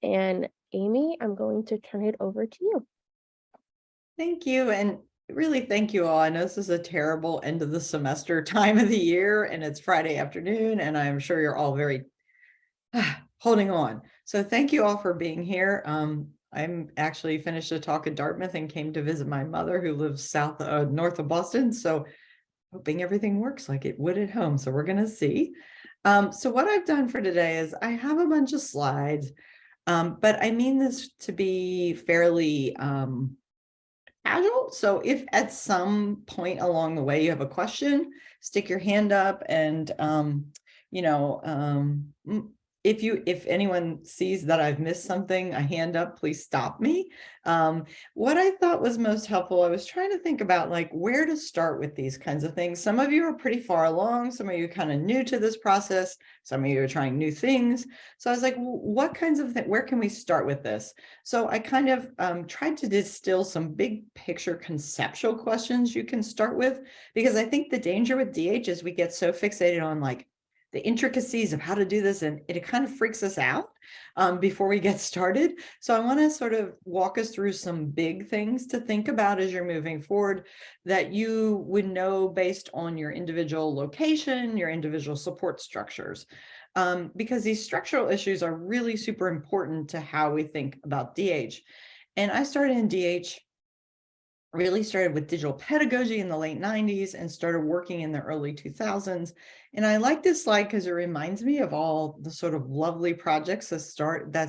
And Amy, I'm going to turn it over to you. Thank you. And really, thank you all. I know this is a terrible end of the semester time of the year, and it's Friday afternoon, and I'm sure you're all very holding on. So thank you all for being here. I'm actually finished a talk at Dartmouth and came to visit my mother who lives north of Boston. So hoping everything works like it would at home. So we're going to see. So what I've done for today is I have a bunch of slides, but I mean this to be fairly casual. So if at some point along the way you have a question, stick your hand up and, you know, if anyone sees that I've missed something, a hand up, please stop me. What I thought was most helpful, I was trying to think about like where to start with these kinds of things. Some of you are pretty far along. Some of you are kind of new to this process. Some of you are trying new things. So I was like, what kinds of things, where can we start with this? So I kind of tried to distill some big picture conceptual questions you can start with, because I think the danger with DH is we get so fixated on like the intricacies of how to do this, and it kind of freaks us out before we get started. So I want to sort of walk us through some big things to think about as you're moving forward that you would know based on your individual location, your individual support structures. Because these structural issues are really super important to how we think about DH. And I started in DH, really started with digital pedagogy in the late 90s and started working in the early 2000s. And I like this slide because it reminds me of all the sort of lovely projects that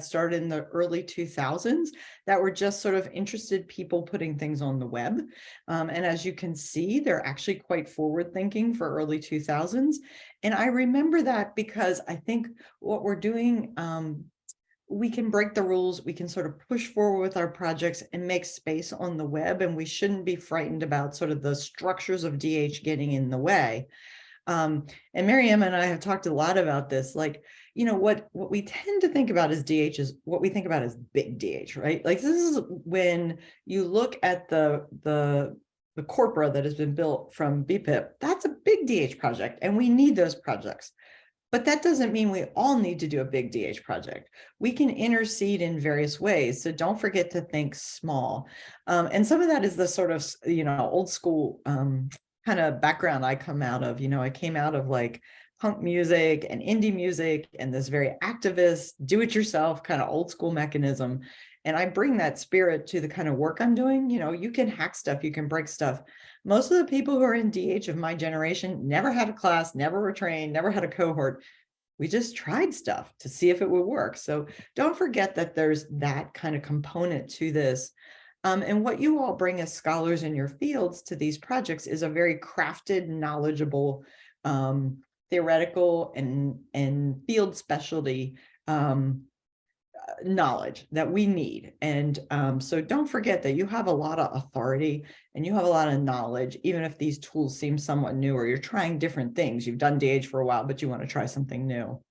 started in the early 2000s that were just sort of interested people putting things on the web. And as you can see, they're actually quite forward thinking for early 2000s. And I remember that because I think what we're doing, we can break the rules, we can sort of push forward with our projects and make space on the web, and we shouldn't be frightened about sort of the structures of DH getting in the way. And Miriam and I have talked a lot about this, like, you know, what we tend to think about as DH is what we think about as big DH, right? Like this is when you look at the corpora that has been built from BBIP, that's a big DH project, and we need those projects. But that doesn't mean we all need to do a big DH project. We can intercede in various ways. So don't forget to think small. And some of that is the sort of, you know, old school kind of background I come out of. You know, I came out of like punk music and indie music and this very activist, do-it-yourself kind of old school mechanism. And I bring that spirit to the kind of work I'm doing. You know, you can hack stuff, you can break stuff. Most of the people who are in DH of my generation never had a class, never were trained, never had a cohort. We just tried stuff to see if it would work. So don't forget that there's that kind of component to this. And what you all bring as scholars in your fields to these projects is a very crafted, knowledgeable, theoretical and field specialty knowledge that we need. And so don't forget that you have a lot of authority and you have a lot of knowledge, even if these tools seem somewhat new or you're trying different things. You've done DH for a while, but you want to try something new.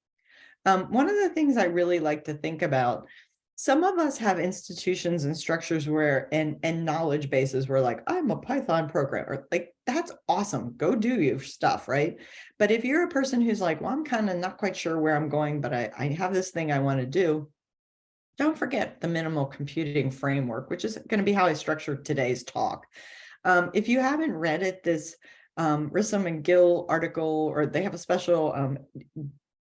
One of the things I really like to think about, some of us have institutions and structures where and knowledge bases where like, I'm a Python programmer, like that's awesome, go do your stuff, right? But if you're a person who's like, well, I'm kind of not quite sure where I'm going, but I have this thing I want to do, don't forget the minimal computing framework, which is going to be how I structured today's talk. If you haven't read it, this Rissom and Gill article, or they have a special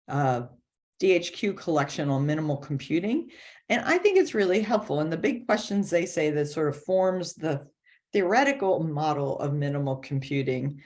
DHQ collection on minimal computing. And I think it's really helpful. And the big questions they say that sort of forms the theoretical model of minimal computing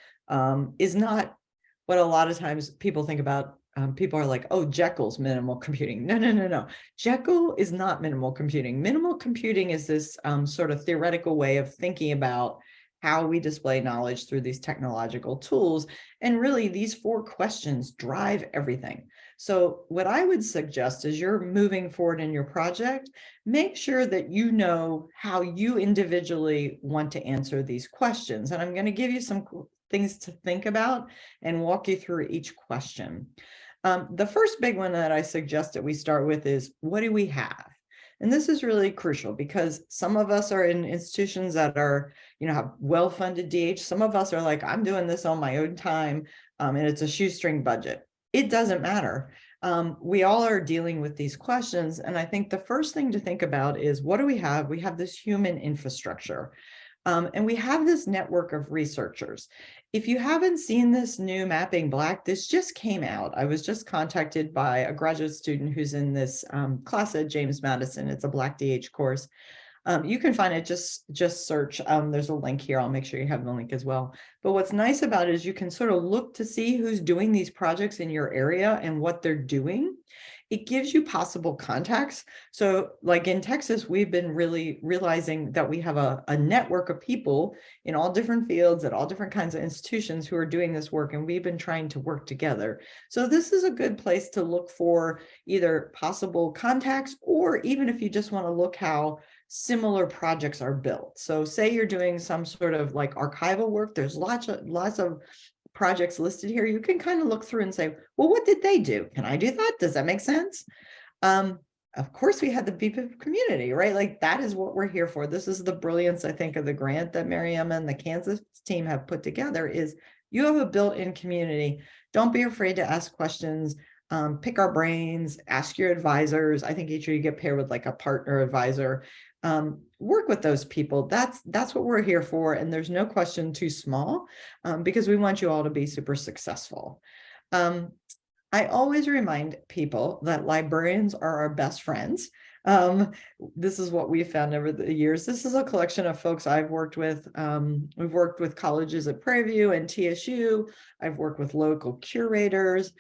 is not what a lot of times people think about. People are like, oh, Jekyll's minimal computing. No. Jekyll is not minimal computing. Minimal computing is this sort of theoretical way of thinking about how we display knowledge through these technological tools. And really, these 4 questions drive everything. So what I would suggest is you're moving forward in your project, make sure that you know how you individually want to answer these questions. And I'm going to give you some things to think about and walk you through each question. The first big one that I suggest that we start with is, what do we have? And this is really crucial because some of us are in institutions that are, you know, have well-funded DH. Some of us are like, I'm doing this on my own time, and it's a shoestring budget. It doesn't matter. We all are dealing with these questions. And I think the first thing to think about is, what do we have? We have this human infrastructure. And we have this network of researchers. If you haven't seen this new Mapping Black, this just came out. I was just contacted by a graduate student who's in this class at James Madison. It's a Black DH course. You can find it, just search. There's a link here. I'll make sure you have the link as well. But what's nice about it is you can sort of look to see who's doing these projects in your area and what they're doing. It gives you possible contacts. So like in Texas, we've been really realizing that we have a network of people in all different fields at all different kinds of institutions who are doing this work, and we've been trying to work together. So this is a good place to look for either possible contacts, or even if you just want to look how similar projects are built. So say you're doing some sort of like archival work, there's lots of projects listed here. You can kind of look through and say, well, what did they do? Can I do that? Does that make sense? Of course, we had the BBIP community, right? Like that is what we're here for. This is the brilliance, I think, of the grant that Mariam and the Kansas team have put together, is you have a built-in community. Don't be afraid to ask questions. Pick our brains, ask your advisors. I think each of you get paired with like a partner advisor. Work with those people. That's what we're here for. And there's no question too small, because we want you all to be super successful. I always remind people that librarians are our best friends. This is what we've found over the years. This is a collection of folks I've worked with. We've worked with colleges at Prairie View and TSU. I've worked with local curators,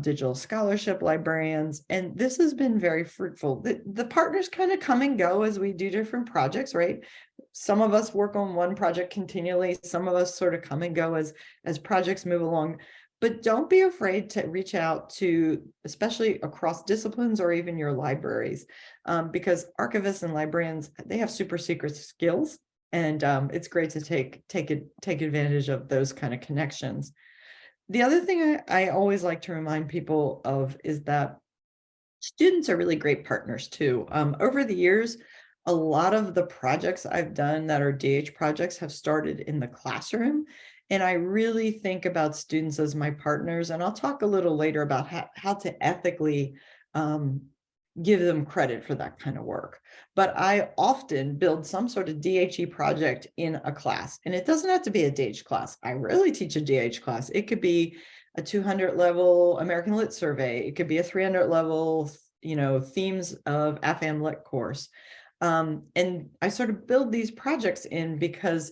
digital scholarship librarians, and this has been very fruitful. The partners kind of come and go as we do different projects, right? Some of us work on one project continually. Some of us sort of come and go as projects move along. But don't be afraid to reach out to, especially across disciplines or even your libraries, because archivists and librarians, they have super secret skills, and it's great to take advantage of those kind of connections. The other thing I always like to remind people of is that students are really great partners too. Over the years, a lot of the projects I've done that are DH projects have started in the classroom. And I really think about students as my partners. And I'll talk a little later about how to ethically give them credit for that kind of work. But I often build some sort of DHE project in a class, and it doesn't have to be a DH class. I rarely teach a DH class. It could be a 200 level American Lit survey. It could be a 300 level, themes of AFAM Lit course. And I sort of build these projects in because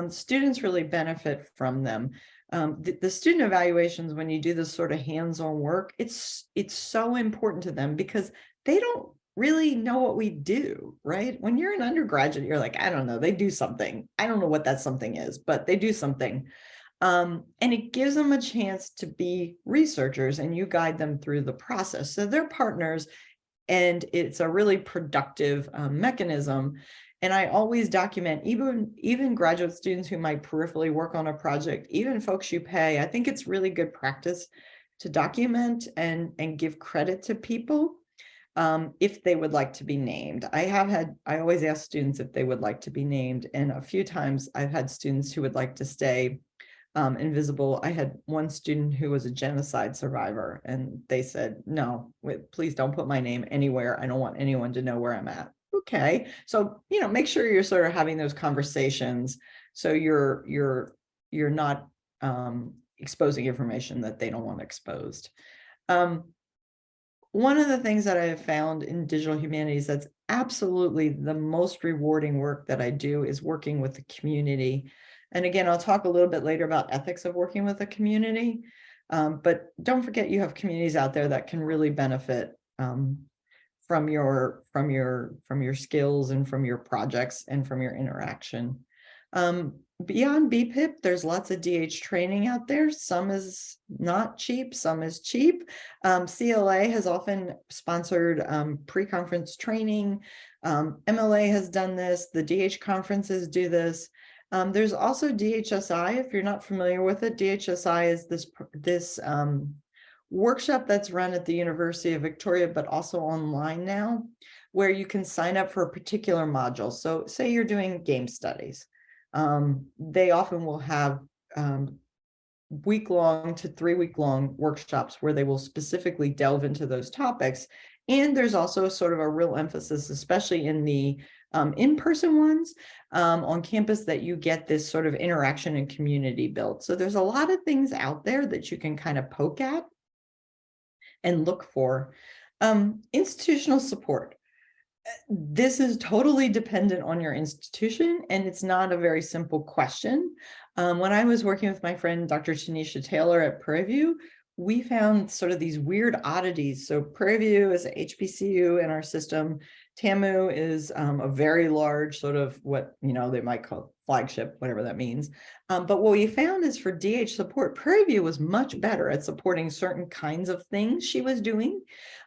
students really benefit from them. The student evaluations, when you do this sort of hands-on work, it's so important to them because they don't really know what we do, right? When you're an undergraduate, you're like, I don't know, they do something. I don't know what that something is, but they do something. And it gives them a chance to be researchers, and you guide them through the process. So they're partners, and it's a really productive mechanism. And I always document, even graduate students who might peripherally work on a project, even folks you pay. I think it's really good practice to document and give credit to people if they would like to be named. I always ask students if they would like to be named. And a few times I've had students who would like to stay invisible. I had one student who was a genocide survivor, and they said, no, please don't put my name anywhere. I don't want anyone to know where I'm at. Okay. So, make sure you're sort of having those conversations. So you're not exposing information that they don't want exposed. One of the things that I have found in digital humanities that's absolutely the most rewarding work that I do is working with the community. And again, I'll talk a little bit later about ethics of working with a community. But don't forget, you have communities out there that can really benefit from your skills and from your projects and from your interaction. Beyond BPIP, there's lots of DH training out there. Some is not cheap, some is cheap. CLA has often sponsored pre-conference training. MLA has done this. The DH conferences do this. There's also DHSI, if you're not familiar with it. DHSI is this workshop that's run at the University of Victoria, but also online now, where you can sign up for a particular module. So say you're doing game studies. They often will have week-long to 3-week-long workshops where they will specifically delve into those topics. And there's also sort of a real emphasis, especially in the in-person ones on campus, that you get this sort of interaction and community built. So there's a lot of things out there that you can kind of poke at and look for. Institutional support. This is totally dependent on your institution, and it's not a very simple question. When I was working with my friend, Dr. Tanisha Taylor at Prairie View, we found sort of these weird oddities. So Prairie View is a HBCU in our system. TAMU is a very large sort of what, they might call flagship, whatever that means. But what we found is for DH support, Prairie View was much better at supporting certain kinds of things she was doing.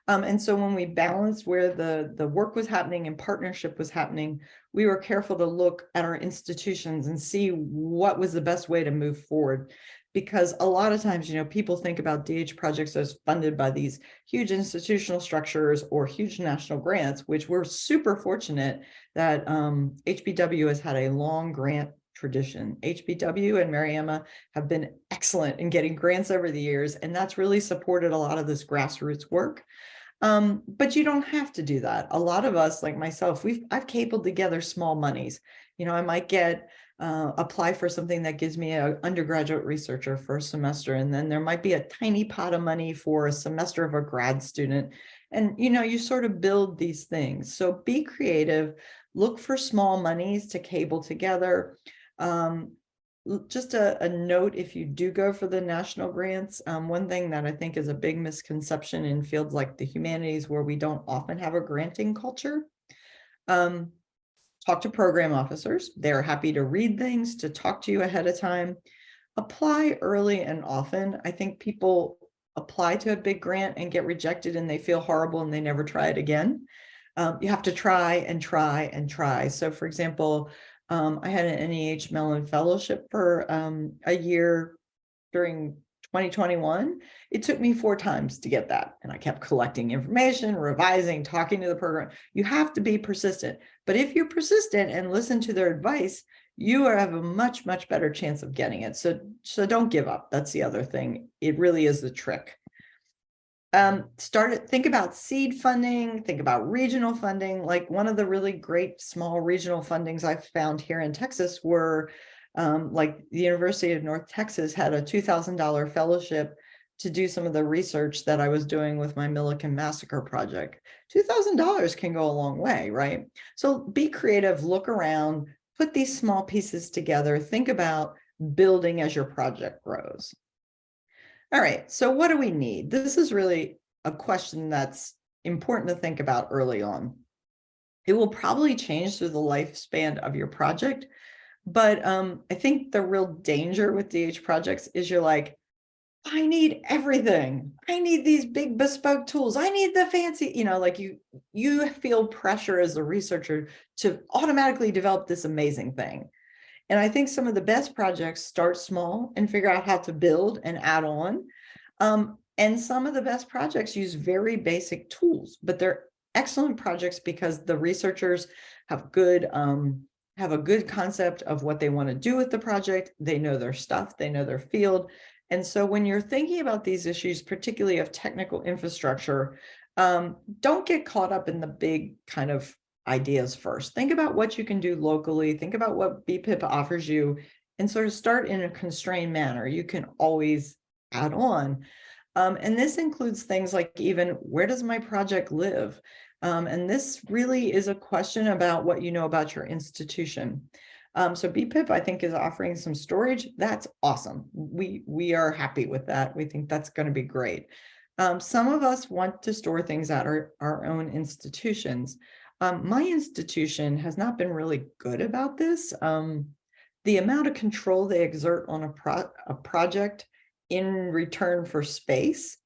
And so when we balanced where the work was happening and partnership was happening, we were careful to look at our institutions and see what was the best way to move forward. Because a lot of times, people think about DH projects as funded by these huge institutional structures or huge national grants, which we're super fortunate that HBW has had a long grant tradition. HBW and Mary Emma have been excellent in getting grants over the years, and that's really supported a lot of this grassroots work. But you don't have to do that. A lot of us, like myself, I've cabled together small monies. I might apply for something that gives me an undergraduate researcher for a semester, and then there might be a tiny pot of money for a semester of a grad student. And you sort of build these things. So be creative, look for small monies to cable together. Just a note, if you do go for the national grants, one thing that I think is a big misconception in fields like the humanities, where we don't often have a granting culture, talk to program officers. They're happy to read things, to talk to you ahead of time. Apply early and often. I think people apply to a big grant and get rejected and they feel horrible and they never try it again. You have to try and try and try. So for example, I had an NEH Mellon Fellowship for a year during 2021. It took me 4 times to get that. And I kept collecting information, revising, talking to the program. You have to be persistent. But if you're persistent and listen to their advice, you have a much, much better chance of getting it. So don't give up. That's the other thing. It really is the trick. Think about seed funding, think about regional funding. Like one of the really great small regional fundings I've found here in Texas were like the University of North Texas had a $2,000 fellowship to do some of the research that I was doing with my Milliken Massacre project. $2,000 can go a long way, right? So be creative, look around, put these small pieces together, think about building as your project grows. All right, so what do we need? This is really a question that's important to think about early on. It will probably change through the lifespan of your project, but I think the real danger with DH projects is you're like, I need everything. I need these big bespoke tools. I need the fancy, like you feel pressure as a researcher to automatically develop this amazing thing. And I think some of the best projects start small and figure out how to build and add on. And some of the best projects use very basic tools, but they're excellent projects because the researchers have a good concept of what they want to do with the project. They know their stuff, they know their field. And so when you're thinking about these issues, particularly of technical infrastructure, don't get caught up in the big kind of ideas first. Think about what you can do locally. Think about what BBIP offers you and sort of start in a constrained manner. You can always add on. And this includes things like even where does my project live? And this really is a question about what you know about your institution. So BBIP, I think, is offering some storage. That's awesome. We are happy with that. We think that's going to be great. Some of us want to store things at our own institutions. My institution has not been really good about this. The amount of control they exert on a project in return for space,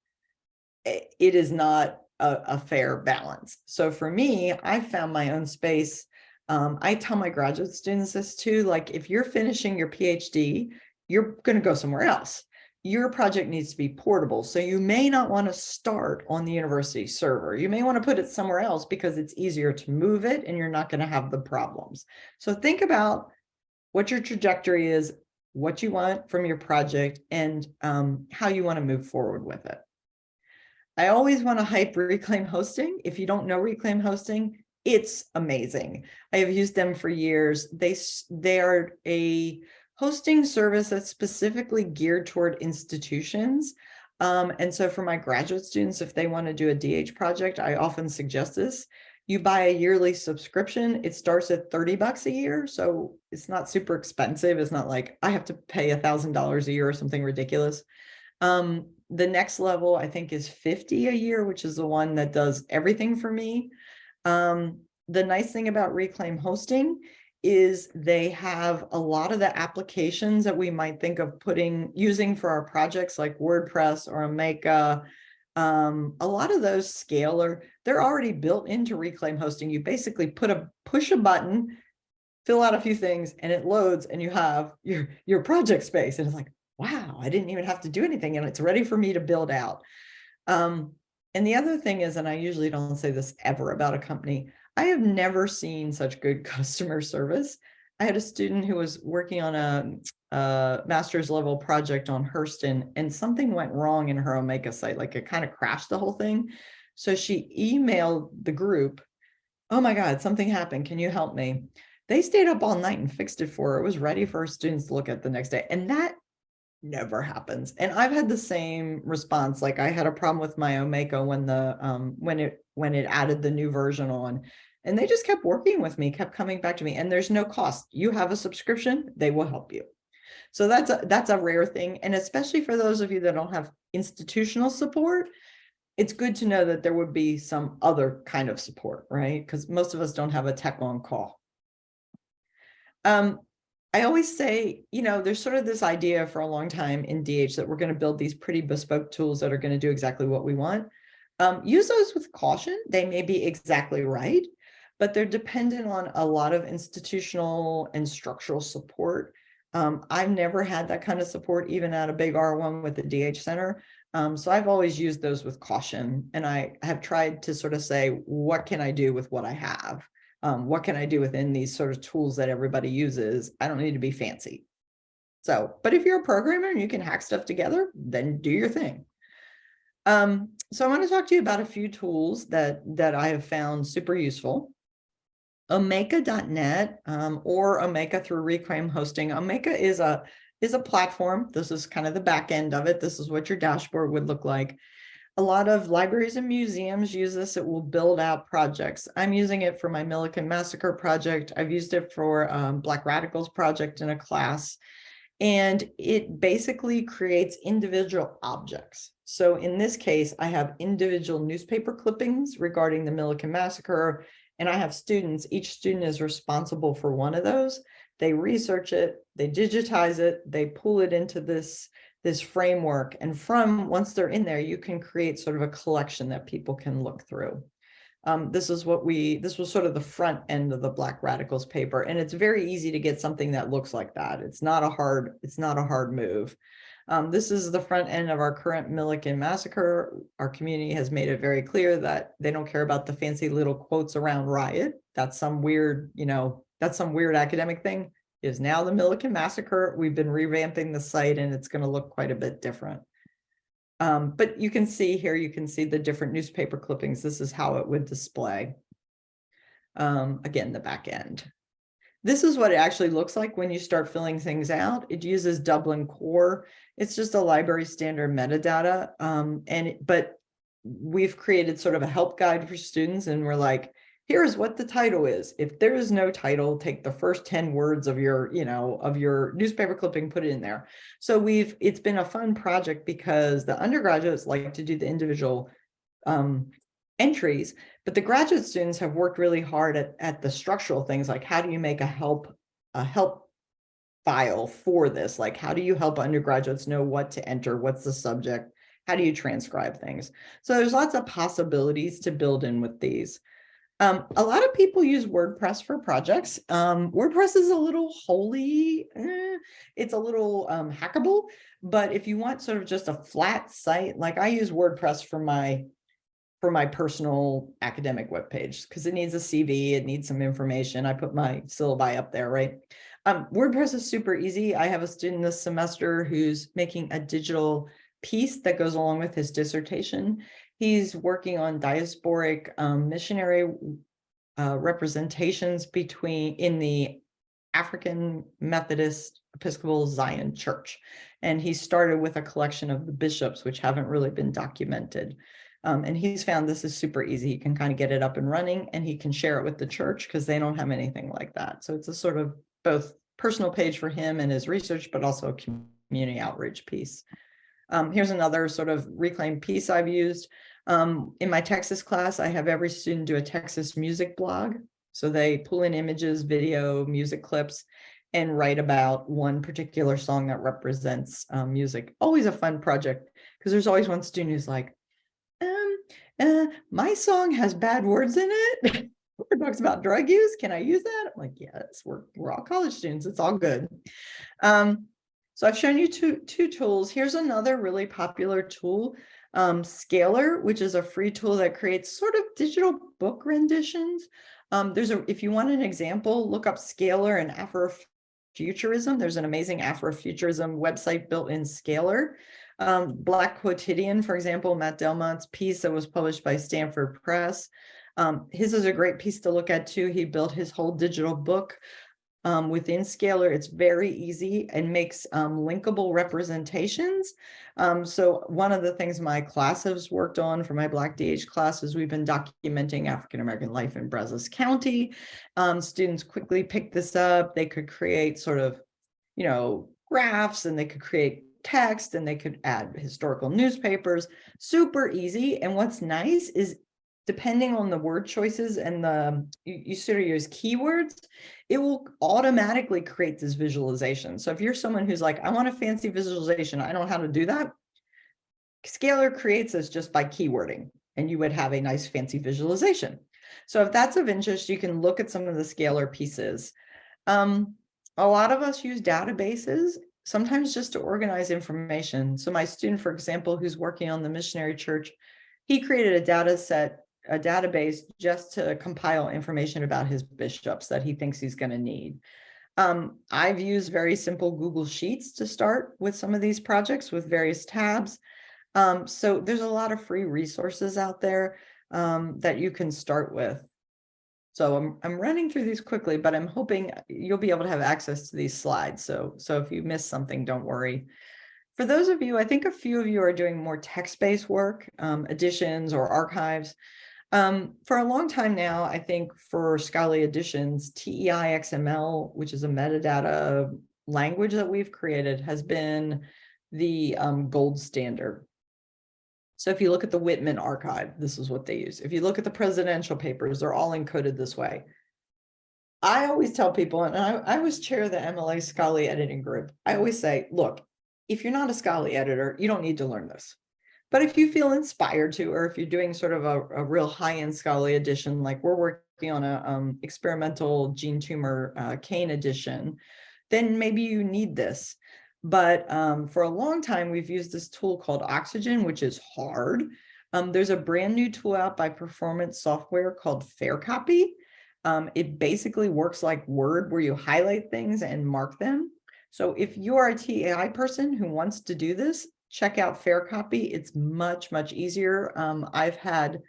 it is not a fair balance. So for me, I found my own space. I tell my graduate students this too, like if you're finishing your PhD, you're going to go somewhere else. Your project needs to be portable. So you may not want to start on the university server. You may want to put it somewhere else because it's easier to move it and you're not going to have the problems. So think about what your trajectory is what you want from your project, and how you want to move forward with it. I always want to hype Reclaim Hosting. If you don't know Reclaim Hosting, it's amazing. I have used them for years. They are a hosting service that's specifically geared toward institutions. And so for my graduate students, if they want to do a DH project, I often suggest this. You buy a yearly subscription. It starts at $30 a year. So it's not super expensive. It's not like I have to pay $1,000 a year or something ridiculous. The next level, I think, is $50 a year, which is the one that does everything for me. The nice thing about Reclaim Hosting is they have a lot of the applications that we might think of using for our projects, like WordPress or Omeka. A lot of those scalar, they're already built into Reclaim Hosting. You basically push a button, fill out a few things, and it loads, and you have your project space. And it's like, wow, I didn't even have to do anything, and it's ready for me to build out. And the other thing is, and I usually don't say this ever about a company, I have never seen such good customer service. I had a student who was working on a master's level project on Hurston, and something went wrong in her Omeka site. Like, it kind of crashed the whole thing. So she emailed the group, oh my God, something happened. Can you help me? They stayed up all night and fixed it for her. It was ready for her students to look at the next day. And that never happens. And I've had the same response. Like, I had a problem with my Omeka when it added the new version on, and they just kept working with me, kept coming back to me, and there's no cost. You have a subscription, they will help you. So that's a rare thing. And especially for those of you that don't have institutional support, it's good to know that there would be some other kind of support, right? Because most of us don't have a tech on call. I always say, there's sort of this idea for a long time in DH that we're going to build these pretty bespoke tools that are going to do exactly what we want. Use those with caution. They may be exactly right, but they're dependent on a lot of institutional and structural support. I've never had that kind of support, even at a big R1 with the DH Center. So I've always used those with caution. And I have tried to sort of say, what can I do with what I have? What can I do within these sort of tools that everybody uses? I don't need to be fancy. So, but if you're a programmer and you can hack stuff together, then do your thing. So I want to talk to you about a few tools that I have found super useful. Omeka.net or Omeka through Reclaim Hosting. Omeka is a platform. This is kind of the back end of it. This is what your dashboard would look like. A lot of libraries and museums use this. It will build out projects. I'm using it for my Millikan Massacre project. I've used it for Black Radicals project in a class. And it basically creates individual objects. So in this case, I have individual newspaper clippings regarding the Millikan Massacre, and I have students. Each student is responsible for one of those. They research it, they digitize it, they pull it into this framework. And once they're in there, you can create sort of a collection that people can look through. This was sort of the front end of the Black Radicals paper. And it's very easy to get something that looks like that. It's not a hard move. This is the front end of our current Millikan Massacre. Our community has made it very clear that they don't care about the fancy little quotes around riot. That's some weird, academic thing. It is now the Millikan Massacre. We've been revamping the site, and it's going to look quite a bit different. But you can see here, the different newspaper clippings. This is how it would display. Again, the back end. This is what it actually looks like when you start filling things out. It uses Dublin Core. It's just a library standard metadata. But we've created sort of a help guide for students, and we're like, here's what the title is. If there is no title, take the first 10 words of your newspaper clipping, put it in there. So it's been a fun project because the undergraduates like to do the individual entries, but the graduate students have worked really hard at the structural things, like how do you make a help file for this? Like, how do you help undergraduates know what to enter? What's the subject? How do you transcribe things? So there's lots of possibilities to build in with these. A lot of people use WordPress for projects. WordPress is a little holy. It's a little hackable, but if you want sort of just a flat site, like I use WordPress for my personal academic webpage because it needs a CV, it needs some information. I put my syllabi up there, right? WordPress is super easy. I have a student this semester who's making a digital piece that goes along with his dissertation. He's working on diasporic missionary representations in the African Methodist Episcopal Zion Church. And he started with a collection of the bishops, which haven't really been documented. And he's found this is super easy. He can kind of get it up and running, and he can share it with the church because they don't have anything like that. So it's a sort of both personal page for him and his research, but also a community outreach piece. Here's another sort of reclaimed piece I've used. In my Texas class, I have every student do a Texas music blog. So they pull in images, video, music clips, and write about one particular song that represents music. Always a fun project, because there's always one student who's like, my song has bad words in it. It talks about drug use. Can I use that? I'm like, yes, we're all college students. It's all good. So I've shown you two tools. Here's another really popular tool, Scalar, which is a free tool that creates sort of digital book renditions. If you want an example, look up Scalar and Afrofuturism. There's an amazing Afrofuturism website built in Scalar. Black Quotidian, for example, Matt Delmont's piece that was published by Stanford Press. His is a great piece to look at too. He built his whole digital book within Scalar. It's very easy and makes linkable representations. So one of the things my class has worked on for my Black DH class is we've been documenting African-American life in Brazos County. Students quickly picked this up. They could create sort of, graphs, and they could create text, and they could add historical newspapers. Super easy. And what's nice is, depending on the word choices and you sort of use keywords, it will automatically create this visualization. So if you're someone who's like, I want a fancy visualization, I don't know how to do that, Scalar creates this just by keywording, and you would have a nice fancy visualization. So if that's of interest, you can look at some of the Scalar pieces. A lot of us use databases, sometimes just to organize information. So my student, for example, who's working on the missionary church, he created a database just to compile information about his bishops that he thinks he's going to need. I've used very simple Google Sheets to start with some of these projects with various tabs. So there's a lot of free resources out there that you can start with. So I'm running through these quickly, but I'm hoping you'll be able to have access to these slides. So if you miss something, don't worry. For those of you, I think a few of you are doing more text-based work, editions or archives. For a long time now, I think for scholarly editions, TEI XML, which is a metadata language that we've created, has been the gold standard. So if you look at the Whitman archive, this is what they use. If you look at the presidential papers, they're all encoded this way. I always tell people, and I was chair of the MLA scholarly editing group, I always say, look, if you're not a scholarly editor, you don't need to learn this. But if you feel inspired to, or if you're doing sort of a real high-end scholarly edition, like we're working on a experimental gene tumor cane edition, then maybe you need this. But for a long time, we've used this tool called Oxygen, which is hard. There's a brand new tool out by Performance Software called FairCopy. It basically works like Word, where you highlight things and mark them. So if you're a TAI person who wants to do this, check out FairCopy. It's much, much easier. I've had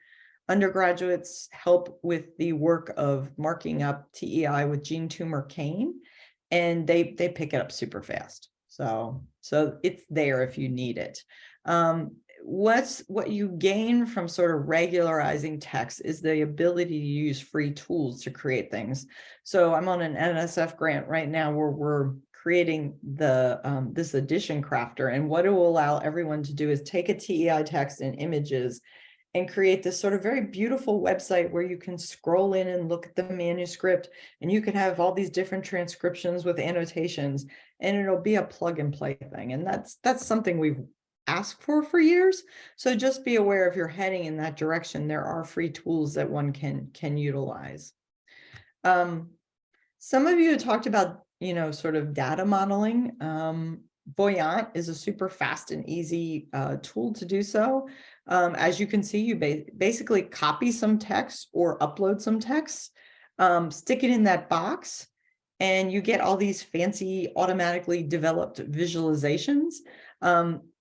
undergraduates help with the work of marking up TEI with gene tumor cane, and they pick it up super fast. So it's there if you need it. What you gain from sort of regularizing text is the ability to use free tools to create things. So I'm on an NSF grant right now where we're creating this edition crafter, and what it will allow everyone to do is take a TEI text and images and create this sort of very beautiful website where you can scroll in and look at the manuscript, and you can have all these different transcriptions with annotations, and it'll be a plug and play thing. And that's something we've asked for years. So just be aware, if you're heading in that direction, there are free tools that one can utilize. Some of you talked about, sort of data modeling. Voyant is a super fast and easy tool to do so. As you can see, you basically copy some text or upload some text, stick it in that box, and you get all these fancy automatically developed visualizations.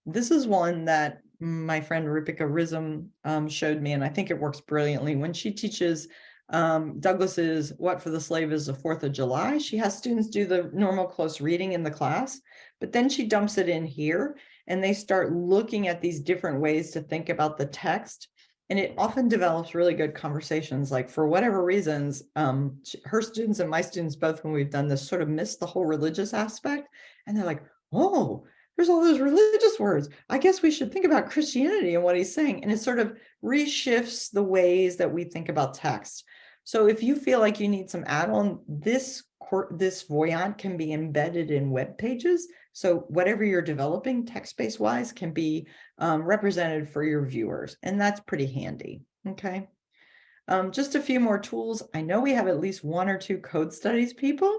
This is one that my friend Ripika Rism showed me, and I think it works brilliantly. When she teaches Douglas's What for the Slave is the 4th of July, she has students do the normal close reading in the class, but then she dumps it in here, and they start looking at these different ways to think about the text. And it often develops really good conversations. Like, for whatever reasons, her students and my students both, when we've done this, sort of miss the whole religious aspect. And they're like, oh, there's all those religious words. I guess we should think about Christianity and what he's saying. And it sort of reshifts the ways that we think about text. So if you feel like you need some add-on, this Voyant can be embedded in web pages. So whatever you're developing text-based wise can be represented for your viewers. And that's pretty handy. Okay. Just a few more tools. I know we have at least 1 or 2 code studies people.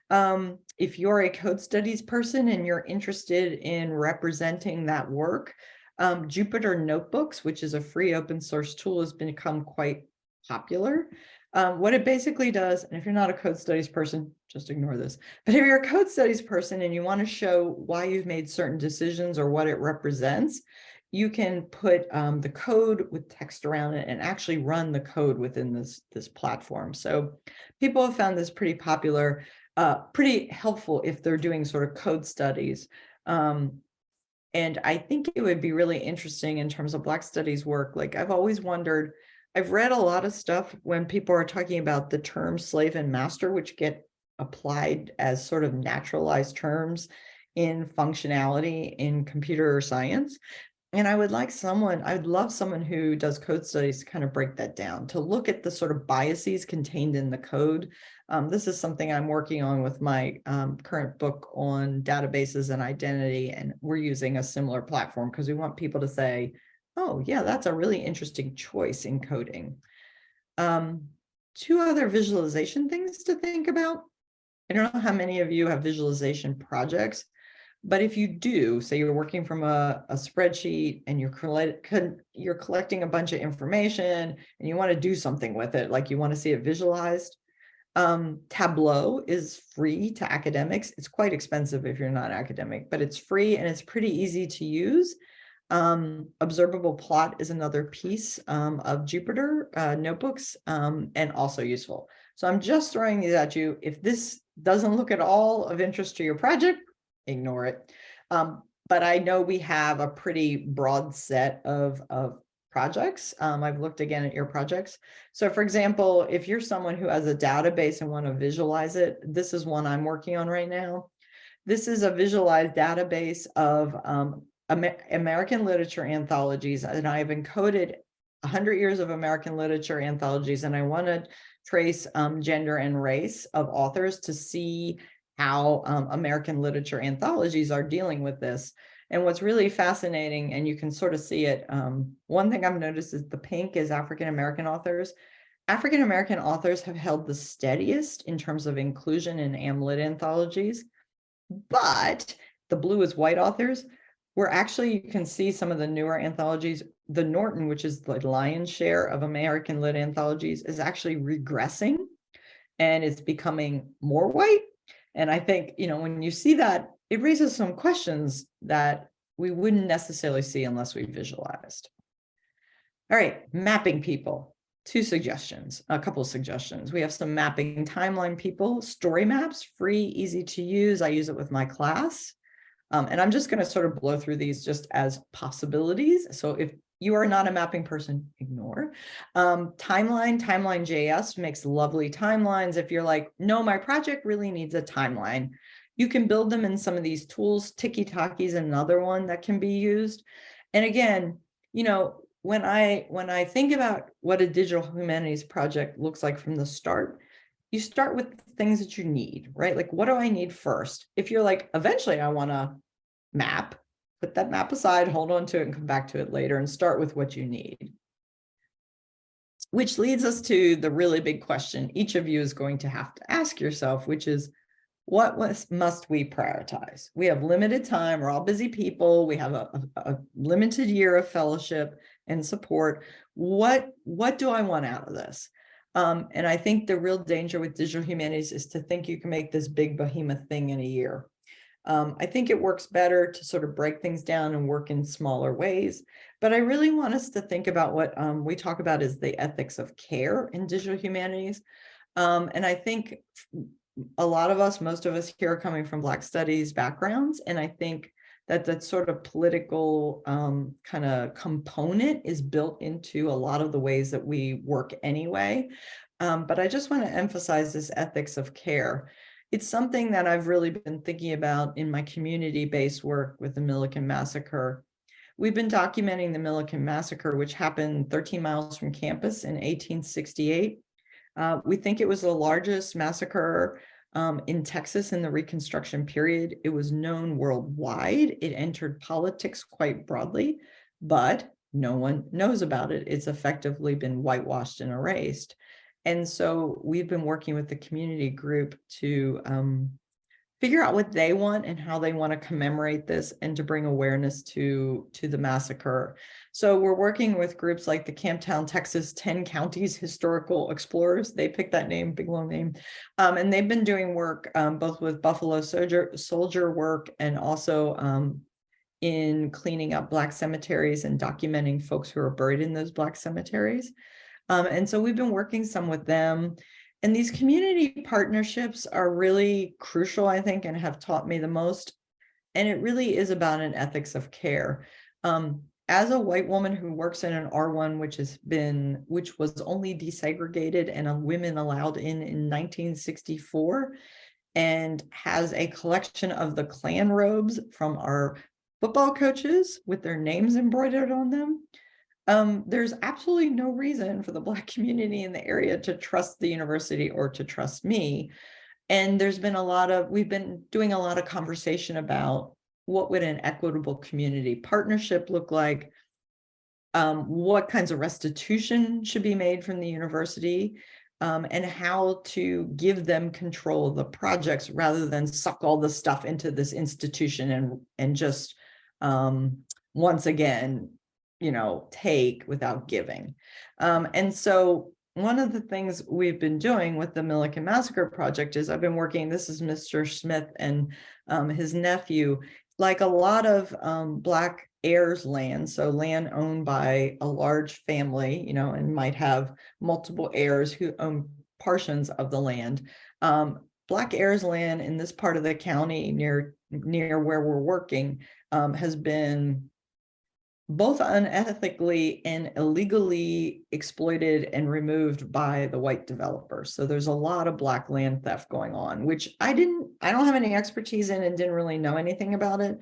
If you're a code studies person and you're interested in representing that work, Jupyter Notebooks, which is a free open source tool, has become quite popular. What it basically does, and if you're not a code studies person, just ignore this. But if you're a code studies person and you want to show why you've made certain decisions or what it represents, you can put the code with text around it and actually run the code within this platform. So people have found this pretty popular, pretty helpful if they're doing sort of code studies. And I think it would be really interesting in terms of Black studies work. Like, I've always wondered, I've read a lot of stuff when people are talking about the terms slave and master, which get applied as sort of naturalized terms in functionality in computer science. And I would love someone who does code studies to kind of break that down, to look at the sort of biases contained in the code. This is something I'm working on with my current book on databases and identity. And we're using a similar platform because we want people to say, oh yeah, that's a really interesting choice in coding. 2 other visualization things to think about. I don't know how many of you have visualization projects, but if you do, say you're working from a spreadsheet and you're collecting a bunch of information and you want to do something with it, like you want to see it visualized. Tableau is free to academics. It's quite expensive if you're not academic, but it's free and it's pretty easy to use. Observable plot is another piece of Jupyter Notebooks and also useful. So I'm just throwing these at you. If this doesn't look at all of interest to your project, ignore it. But I know we have a pretty broad set of projects. I've looked again at your projects. So for example, if you're someone who has a database and want to visualize it, this is one I'm working on right now. This is a visualized database of American literature anthologies, and I've encoded 100 years of American literature anthologies, and I want to trace gender and race of authors to see how American literature anthologies are dealing with this. And what's really fascinating, and you can sort of see it, one thing I've noticed is the pink is African-American authors. African-American authors have held the steadiest in terms of inclusion in AmLit anthologies, but the blue is white authors, where actually you can see some of the newer anthologies. The Norton, which is the lion's share of American lit anthologies, is actually regressing and it's becoming more white. And I think, when you see that, it raises some questions that we wouldn't necessarily see unless we visualized. All right, mapping people. A couple of suggestions. We have some mapping timeline people, story maps, free, easy to use. I use it with my class. And I'm just going to sort of blow through these just as possibilities. So if you are not a mapping person, ignore. Timeline.js makes lovely timelines. If you're like, no, my project really needs a timeline, you can build them in some of these tools. Tiki-Taki is another one that can be used. And again, when I think about what a digital humanities project looks like from the start, you start with the things that you need, right? Like, what do I need first? If you're like, eventually I want to map, put that map aside, hold on to it and come back to it later and start with what you need. Which leads us to the really big question each of you is going to have to ask yourself, which is, what must we prioritize? We have limited time. We're all busy people. We have a limited year of fellowship and support. What do I want out of this? And I think the real danger with digital humanities is to think you can make this big behemoth thing in a year. I think it works better to sort of break things down and work in smaller ways. But I really want us to think about what we talk about as the ethics of care in digital humanities. And I think a lot of us, most of us here are coming from Black studies backgrounds. And I think that sort of political kind of component is built into a lot of the ways that we work anyway. But I just want to emphasize this ethics of care. It's something that I've really been thinking about in my community-based work with the Milliken Massacre. We've been documenting the Milliken Massacre, which happened 13 miles from campus in 1868. We think it was the largest massacre in Texas in the Reconstruction period. It was known worldwide. It entered politics quite broadly, but no one knows about it. It's effectively been whitewashed and erased. And so we've been working with the community group to figure out what they want and how they want to commemorate this and to bring awareness to the massacre. So we're working with groups like the Camptown, Texas 10 Counties Historical Explorers. They picked that name, big long name. And they've been doing work both with Buffalo soldier work and also in cleaning up Black cemeteries and documenting folks who are buried in those Black cemeteries. And so we've been working some with them. And these community partnerships are really crucial, I think, and have taught me the most. And it really is about an ethics of care. As a white woman who works in an R1, which was only desegregated and women allowed in 1964, and has a collection of the Klan robes from our football coaches with their names embroidered on them. There's absolutely no reason for the Black community in the area to trust the university or to trust me. And we've been doing a lot of conversation about what would an equitable community partnership look like, what kinds of restitution should be made from the university, and how to give them control of the projects rather than suck all the stuff into this institution and just once again, take without giving. And so one of the things we've been doing with the Milliken Massacre Project is I've been working, this is Mr. Smith and his nephew, like a lot of Black heirs land, so land owned by a large family, and might have multiple heirs who own portions of the land. Black heirs land in this part of the county near where we're working has been both unethically and illegally exploited and removed by the white developers. So there's a lot of Black land theft going on, which I don't have any expertise in and didn't really know anything about it.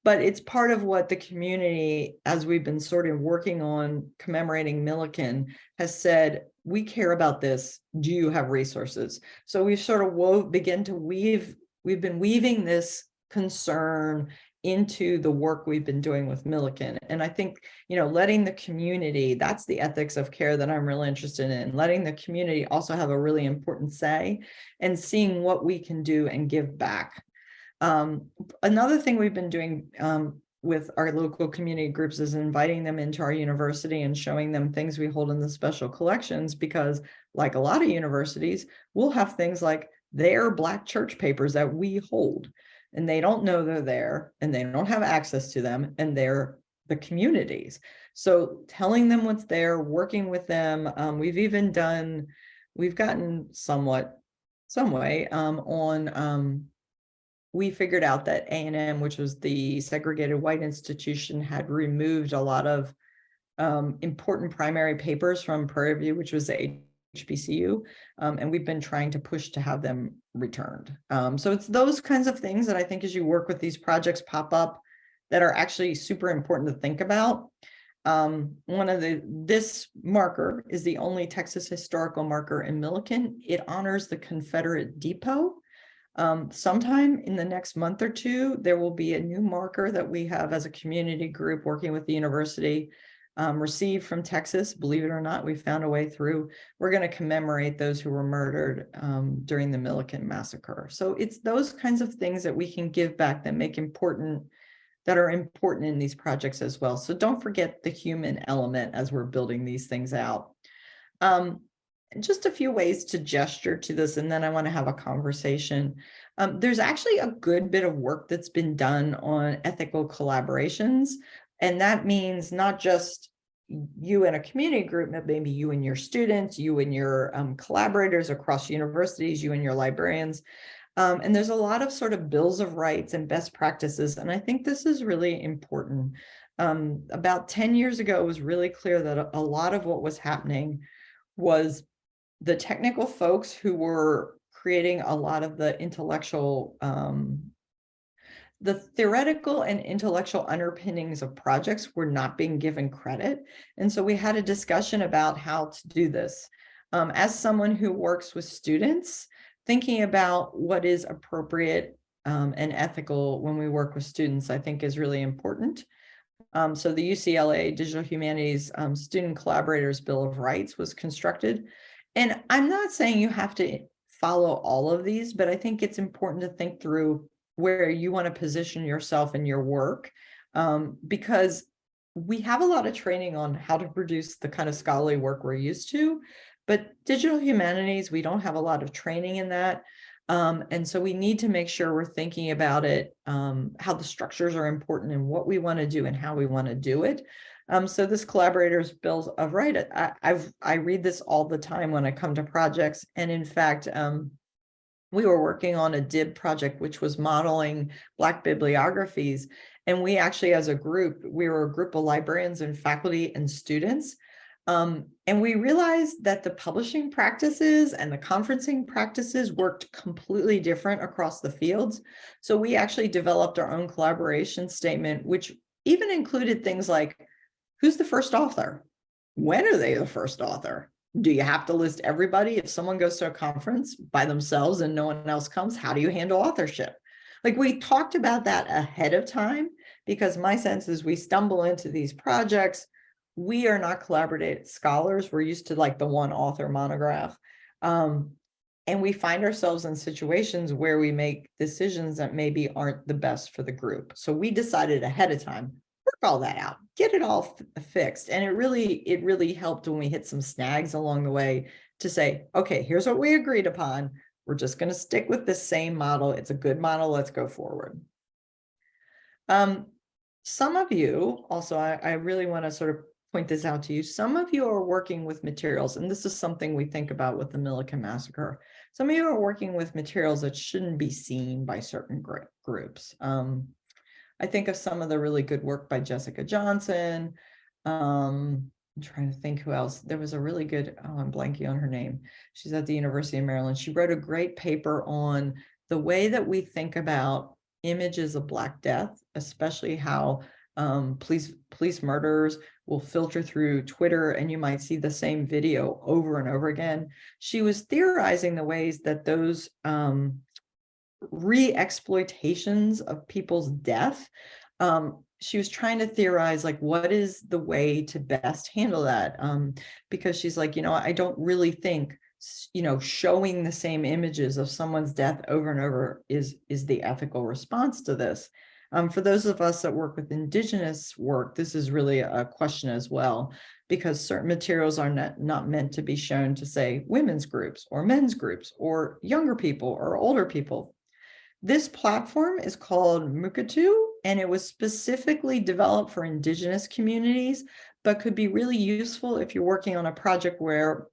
But it's part of what the community, as we've been sort of working on commemorating Milliken, has said, we care about this. Do you have resources? So we've sort of we've been weaving this concern into the work we've been doing with Milliken. And I think, letting the community, that's the ethics of care that I'm really interested in, letting the community also have a really important say and seeing what we can do and give back. Another thing we've been doing with our local community groups is inviting them into our university and showing them things we hold in the special collections, because like a lot of universities, we'll have things like their Black church papers that we hold, and they don't know they're there and they don't have access to them, and they're the communities. So telling them what's there, working with them, we've gotten some way on we figured out that A&M, which was the segregated white institution, had removed a lot of important primary papers from Prairie View, which was the HBCU, and we've been trying to push to have them returned. So it's those kinds of things that I think as you work with these projects pop up that are actually super important to think about. This marker is the only Texas historical marker in Milliken. It honors the Confederate Depot. Sometime in the next month or two, there will be a new marker that we have as a community group working with the university, received from Texas. Believe it or not, we found a way through. We're going to commemorate those who were murdered during the Milliken Massacre. So it's those kinds of things that we can give back that are important in these projects as well. So don't forget the human element as we're building these things out. just a few ways to gesture to this, and then I want to have a conversation. There's actually a good bit of work that's been done on ethical collaborations, and that means not just you in a community group, but maybe you and your students, you and your collaborators across universities, you and your librarians. And there's a lot of sort of bills of rights and best practices, and I think this is really important. About 10 years ago, it was really clear that a lot of what was happening was the technical folks who were creating a lot of the intellectual, the theoretical and intellectual underpinnings of projects were not being given credit. And so we had a discussion about how to do this. As someone who works with students, thinking about what is appropriate and ethical when we work with students, I think is really important. So the UCLA Digital Humanities Student Collaborators Bill of Rights was constructed. And I'm not saying you have to follow all of these, but I think it's important to think through where you want to position yourself in your work, because we have a lot of training on how to produce the kind of scholarly work we're used to, but digital humanities, we don't have a lot of training in that. And so we need to make sure we're thinking about it, how the structures are important and what we want to do and how we want to do it. So this collaborators bills of right, I read this all the time when I come to projects. And in fact, we were working on a DIB project, which was modeling Black bibliographies. And we actually, as a group, we were a group of librarians and faculty and students. And we realized that the publishing practices and the conferencing practices worked completely different across the fields. So we actually developed our own collaboration statement, which even included things like, who's the first author? When are they the first author? Do you have to list everybody? If someone goes to a conference by themselves and no one else comes, how do you handle authorship? Like, we talked about that ahead of time, because my sense is we stumble into these projects. We are not collaborative scholars. We're used to like the one author monograph. And we find ourselves in situations where we make decisions that maybe aren't the best for the group. So we decided ahead of time, work all that out, get it all fixed. And it really helped when we hit some snags along the way to say, okay, here's what we agreed upon. We're just going to stick with the same model. It's a good model. Let's go forward. Some of you also, I really want to sort of point this out to you. Some of you are working with materials, and this is something we think about with the Millikan Massacre. Some of you are working with materials that shouldn't be seen by certain groups. I think of some of the really good work by Jessica Johnson. I'm trying to think who else. There was a really good, I'm blanking on her name. She's at the University of Maryland. She wrote a great paper on the way that we think about images of Black death, especially how police murders will filter through Twitter and you might see the same video over and over again. She was theorizing the ways that those re-exploitations of people's death, she was trying to theorize like what is the way to best handle that, because she's like, I don't really think showing the same images of someone's death over and over is the ethical response to this. For those of us that work with Indigenous work, this is really a question as well, because certain materials are not meant to be shown to, say, women's groups or men's groups or younger people or older people. This platform is called Mukatu, and it was specifically developed for Indigenous communities, but could be really useful if you're working on a project where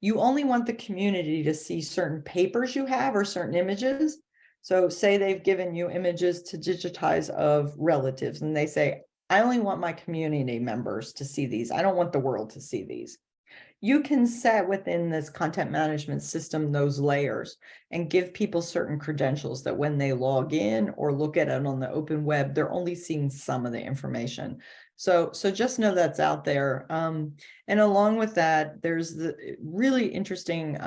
you only want the community to see certain papers you have or certain images. So say they've given you images to digitize of relatives, and they say, I only want my community members to see these. I don't want the world to see these. You can set within this content management system those layers and give people certain credentials that when they log in or look at it on the open web, they're only seeing some of the information. So just know that's out there. And along with that, there's the really interesting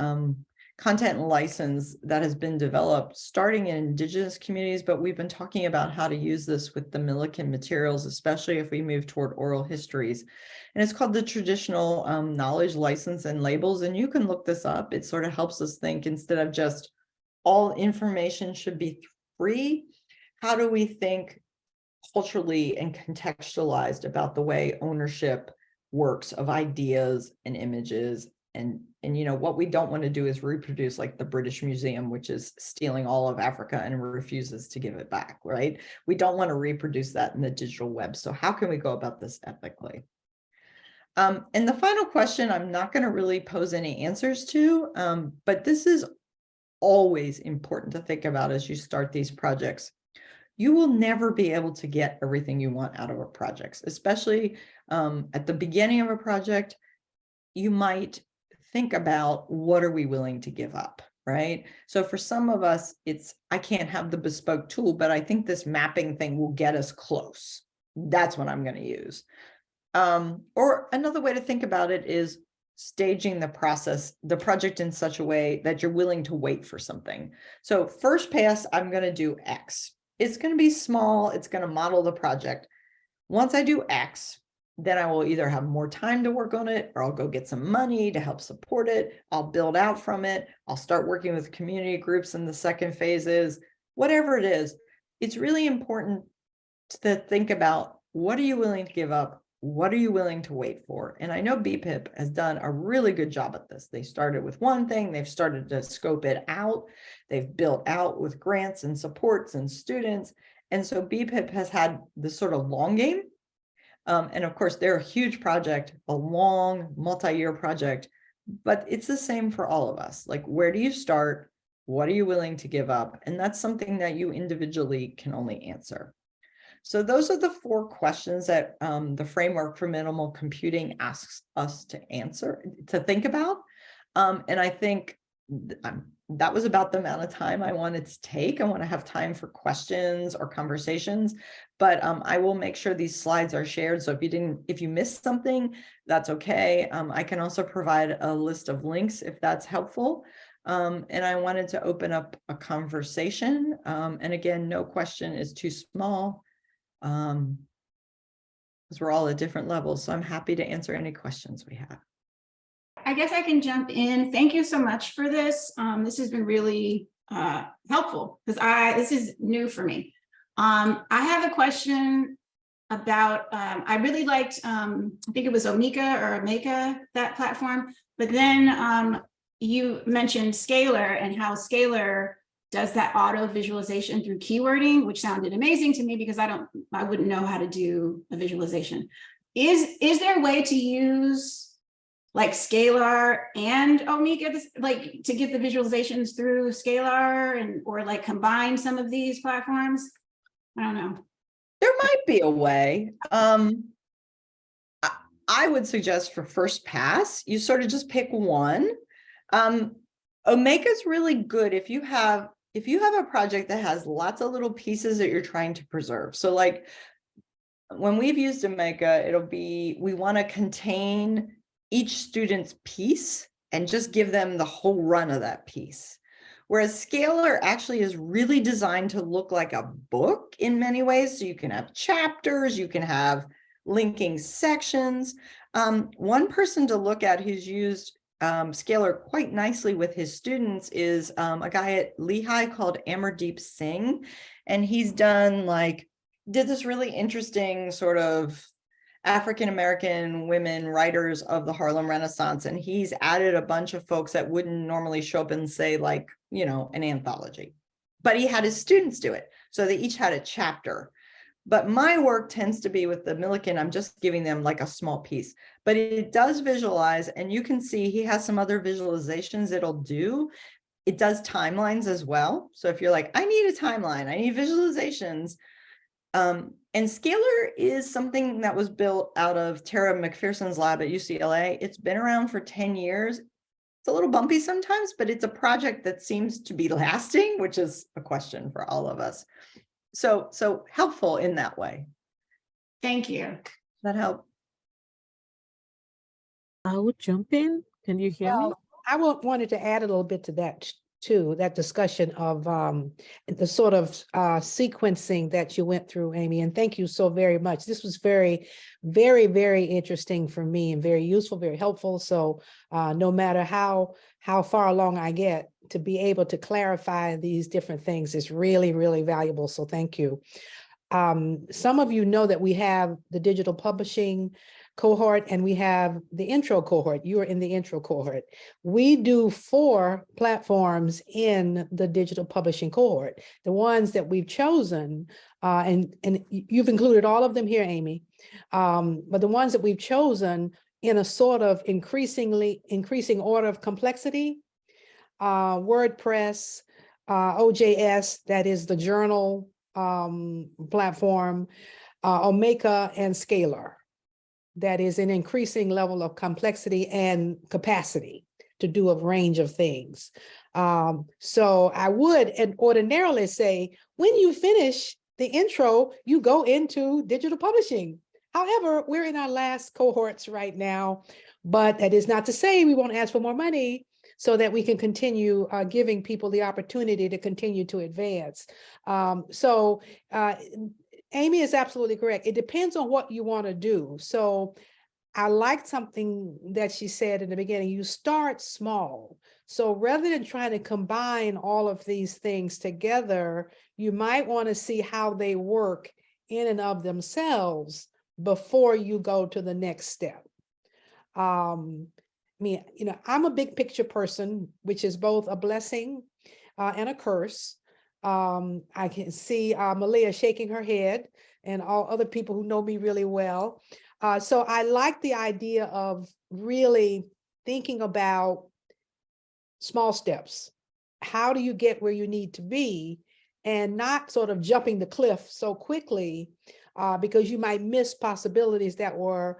content license that has been developed starting in Indigenous communities, but we've been talking about how to use this with the Millikan materials, especially if we move toward oral histories. And it's called the Traditional Knowledge License and Labels. And you can look this up. It sort of helps us think, instead of just all information should be free, how do we think culturally and contextualized about the way ownership works of ideas and images And you know, what we don't want to do is reproduce like the British Museum, which is stealing all of Africa and refuses to give it back, right? We don't want to reproduce that in the digital web. So how can we go about this ethically? And the final question, I'm not going to really pose any answers to, but this is always important to think about as you start these projects. You will never be able to get everything you want out of a project, especially at the beginning of a project. You might think about, what are we willing to give up, right? So for some of us, it's, I can't have the bespoke tool, but I think this mapping thing will get us close. That's what I'm going to use. Or another way to think about it is staging the project in such a way that you're willing to wait for something. So first pass, I'm going to do X. It's going to be small. It's going to model the project. Once I do X, then I will either have more time to work on it, or I'll go get some money to help support it. I'll build out from it. I'll start working with community groups in the second phases, whatever it is. It's really important to think about, what are you willing to give up? What are you willing to wait for? And I know BBIP has done a really good job at this. They started with one thing, they've started to scope it out. They've built out with grants and supports and students. And so BBIP has had this sort of long game. And of course, they're a huge project, a long multi-year project, but it's the same for all of us. Like, where do you start? What are you willing to give up? And that's something that you individually can only answer. So those are the 4 questions that the framework for minimal computing asks us to think about. And I think that was about the amount of time I wanted to take. I want to have time for questions or conversations, but I will make sure these slides are shared. So if you missed something, that's okay. I can also provide a list of links if that's helpful. And I wanted to open up a conversation. And again, no question is too small, because we're all at different levels. So I'm happy to answer any questions we have. I guess I can jump in. Thank you so much for this. This has been really helpful, because this is new for me. I have a question about, I really liked, I think it was Omeka, that platform, but then you mentioned Scalar and how Scalar does that auto visualization through keywording, which sounded amazing to me, because I wouldn't know how to do a visualization. Is there a way to use like Scalar and Omeka, like to get the visualizations through Scalar, or like combine some of these platforms? I don't know. There might be a way. I would suggest for first pass, you sort of just pick one. Omeka is really good if you have a project that has lots of little pieces that you're trying to preserve. So like when we've used Omeka, it'll be, we want to contain each student's piece and just give them the whole run of that piece. Whereas Scalar actually is really designed to look like a book in many ways. So you can have chapters, you can have linking sections. One person to look at who's used Scalar quite nicely with his students is a guy at Lehigh called Amardeep Singh. And he's did this really interesting sort of African-American women writers of the Harlem Renaissance. And he's added a bunch of folks that wouldn't normally show up and say, like, you know, an anthology, but he had his students do it. So they each had a chapter. But my work tends to be with the Millikan, I'm just giving them like a small piece, but it does visualize, and you can see he has some other visualizations it'll do. It does timelines as well. So if you're like, I need a timeline, I need visualizations. And Scalar is something that was built out of Tara McPherson's lab at UCLA. It's been around for 10 years. It's a little bumpy sometimes, but it's a project that seems to be lasting, which is a question for all of us. So helpful in that way. Thank you. That help? I will jump in. Can you hear me? I wanted to add a little bit to that too, that discussion of the sort of sequencing that you went through, Amy, and thank you so very much. This was very, very, very interesting for me and very useful, very helpful. So no matter how far along I get, to be able to clarify these different things is really, really valuable. So thank you. Some of you know that we have the digital publishing cohort and we have the intro cohort. You are in the intro cohort. We do 4 platforms in the digital publishing cohort. The ones that we've chosen, and you've included all of them here, Amy, but the ones that we've chosen in a sort of increasing order of complexity, WordPress, OJS, that is the journal platform, Omeka, and Scalar. That is an increasing level of complexity and capacity to do a range of things. So I would ordinarily say, when you finish the intro, you go into digital publishing. However, we're in our last cohorts right now, but that is not to say we won't ask for more money so that we can continue giving people the opportunity to continue to advance. Amy is absolutely correct. It depends on what you want to do. So I liked something that she said in the beginning, you start small. So rather than trying to combine all of these things together, you might want to see how they work in and of themselves before you go to the next step. I mean, I'm a big picture person, which is both a blessing and a curse. I can see Malia shaking her head and all other people who know me really well. So I like the idea of really thinking about small steps. How do you get where you need to be and not sort of jumping the cliff so quickly because you might miss possibilities that were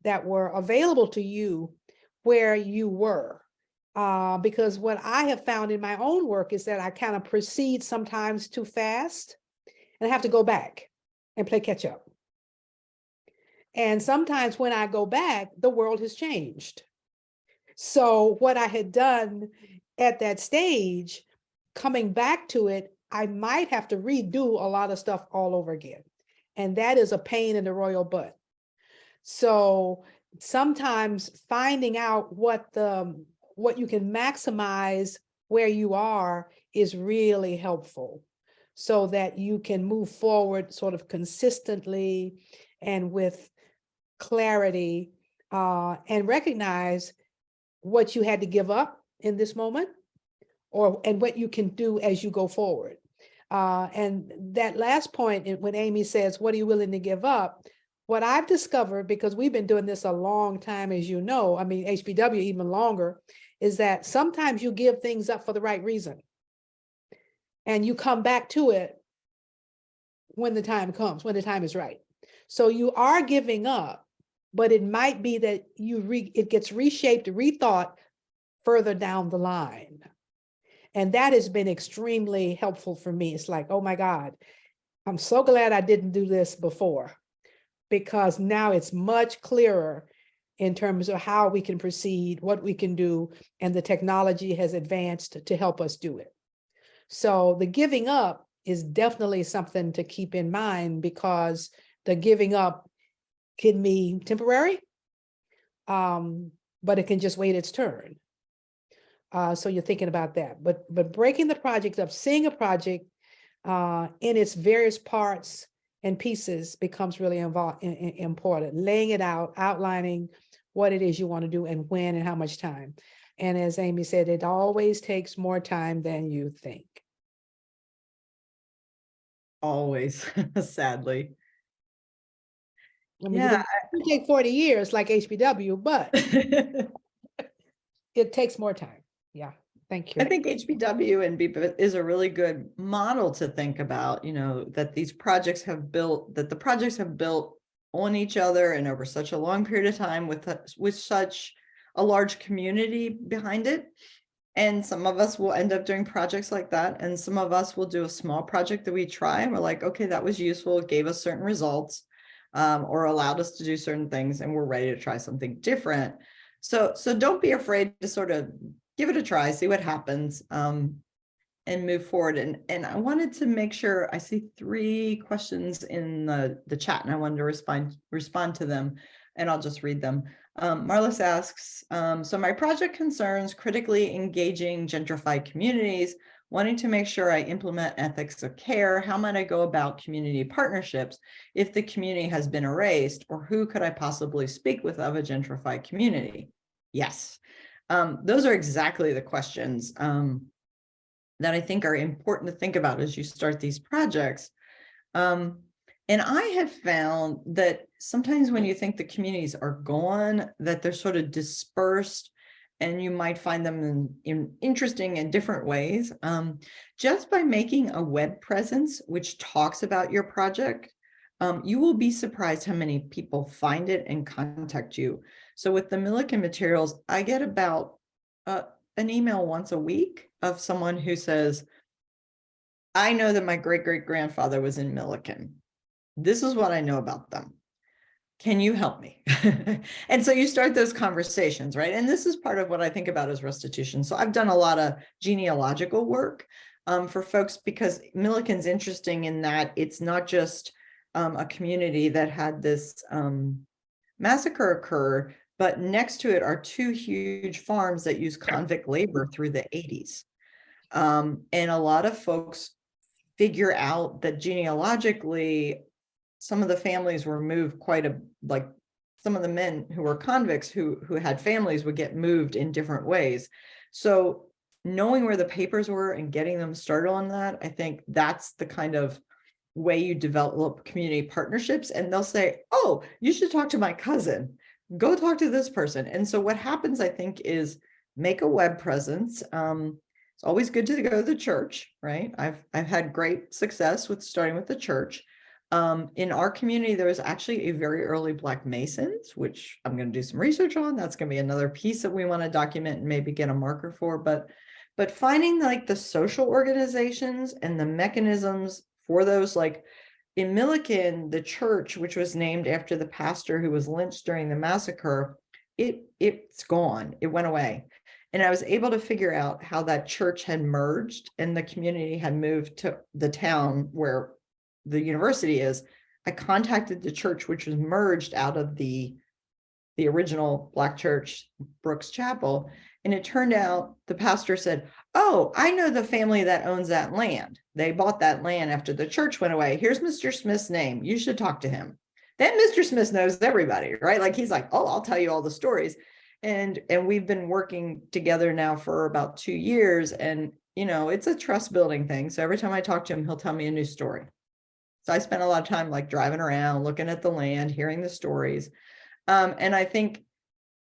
available to you where you were. Because what I have found in my own work is that I kind of proceed sometimes too fast and I have to go back and play catch up. And sometimes when I go back, the world has changed. So what I had done at that stage, coming back to it, I might have to redo a lot of stuff all over again. And that is a pain in the royal butt. So sometimes finding out what you can maximize where you are is really helpful so that you can move forward sort of consistently and with clarity and recognize what you had to give up in this moment and what you can do as you go forward. And that last point, when Amy says, what are you willing to give up? What I've discovered, because we've been doing this a long time, as you know, I mean, HBW even longer, is that sometimes you give things up for the right reason. And you come back to it when the time comes, when the time is right. So you are giving up, but it might be that it gets reshaped, rethought further down the line. And that has been extremely helpful for me. It's like, oh my God, I'm so glad I didn't do this before, because now it's much clearer in terms of how we can proceed, what we can do, and the technology has advanced to help us do it. So the giving up is definitely something to keep in mind, because the giving up can be temporary, but it can just wait its turn. So you're thinking about that, but breaking the project up, seeing a project in its various parts and pieces becomes really important. Laying it out, outlining what it is you want to do and when and how much time. And as Amy said, it always takes more time than you think. Always, sadly. I mean, Yeah. it can take 40 years like HBW, but it takes more time. Yeah, thank you. I think HBW and BBIP is a really good model to think about, that the projects have built on each other and over such a long period of time with such a large community behind it. And some of us will end up doing projects like that. And some of us will do a small project that we try and we're like, okay, that was useful. It gave us certain results or allowed us to do certain things. And we're ready to try something different. So don't be afraid to sort of give it a try, see what happens, and move forward. And I wanted to make sure, I see 3 questions in the chat and I wanted to respond to them, and I'll just read them. Marlis asks, so my project concerns critically engaging gentrified communities. wanting to make sure I implement ethics of care. How might I go about community partnerships if the community has been erased, or who could I possibly speak with of a gentrified community? Yes, those are exactly the questions that I think are important to think about as you start these projects. And I have found that sometimes when you think the communities are gone, that they're sort of dispersed, and you might find them in interesting and different ways. Just by making a web presence which talks about your project, you will be surprised how many people find it and contact you. So with the Millikan materials, I get about an email once a week of someone who says, I know that my great-great-grandfather was in Millikan. This is what I know about them. Can you help me? And so you start those conversations, right? And this is part of what I think about as restitution. So I've done a lot of genealogical work for folks, because Millikan's interesting in that it's not just a community that had this massacre occur, but next to it are two huge farms that use convict labor through the 80s. And a lot of folks figure out that genealogically, some of the families were moved like some of the men who were convicts who had families would get moved in different ways. So knowing where the papers were and getting them started on that, I think that's the kind of way you develop community partnerships. And they'll say, oh, you should talk to my cousin, go talk to this person. And so what happens, I think, is make a web presence. It's always good to go to the church, right? I've had great success with starting with the church. In our community, there was actually a very early Black Masons, which I'm going to do some research on. That's going to be another piece that we want to document and maybe get a marker for. But finding like the social organizations and the mechanisms for those, like in Millikan, the church, which was named after the pastor who was lynched during the massacre, it's gone. It went away. And I was able to figure out how that church had merged and the community had moved to the town where the university is. I contacted the church, which was merged out of the original Black church, Brooks Chapel. And it turned out the pastor said, oh, I know the family that owns that land. They bought that land after the church went away. Here's Mr. Smith's name. You should talk to him. Then Mr. Smith knows everybody, right? Like he's like, oh, I'll tell you all the stories. And we've been working together now for about 2 years. And, you know, it's a trust building thing. So every time I talk to him, he'll tell me a new story. So I spent a lot of time like driving around, looking at the land, hearing the stories. And I think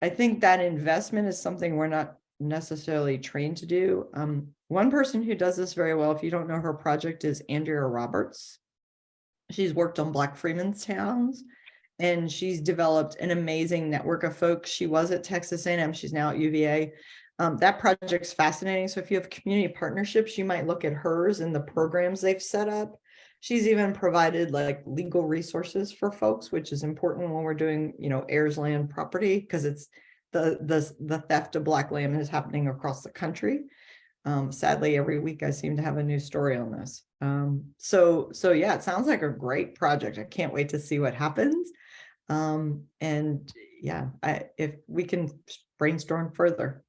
that investment is something we're not necessarily trained to do. One person who does this very well, if you don't know her project, is Andrea Roberts. She's worked on Black Freedmen's towns, and she's developed an amazing network of folks. She was at Texas A&M. She's now at UVA. That project's fascinating. So if you have community partnerships, you might look at hers and the programs they've set up. She's even provided like legal resources for folks, which is important when we're doing, you know, heirs land property, because it's the theft of Black land is happening across the country. Sadly, every week I seem to have a new story on this. So yeah, it sounds like a great project. I can't wait to see what happens. And yeah, if we can brainstorm further.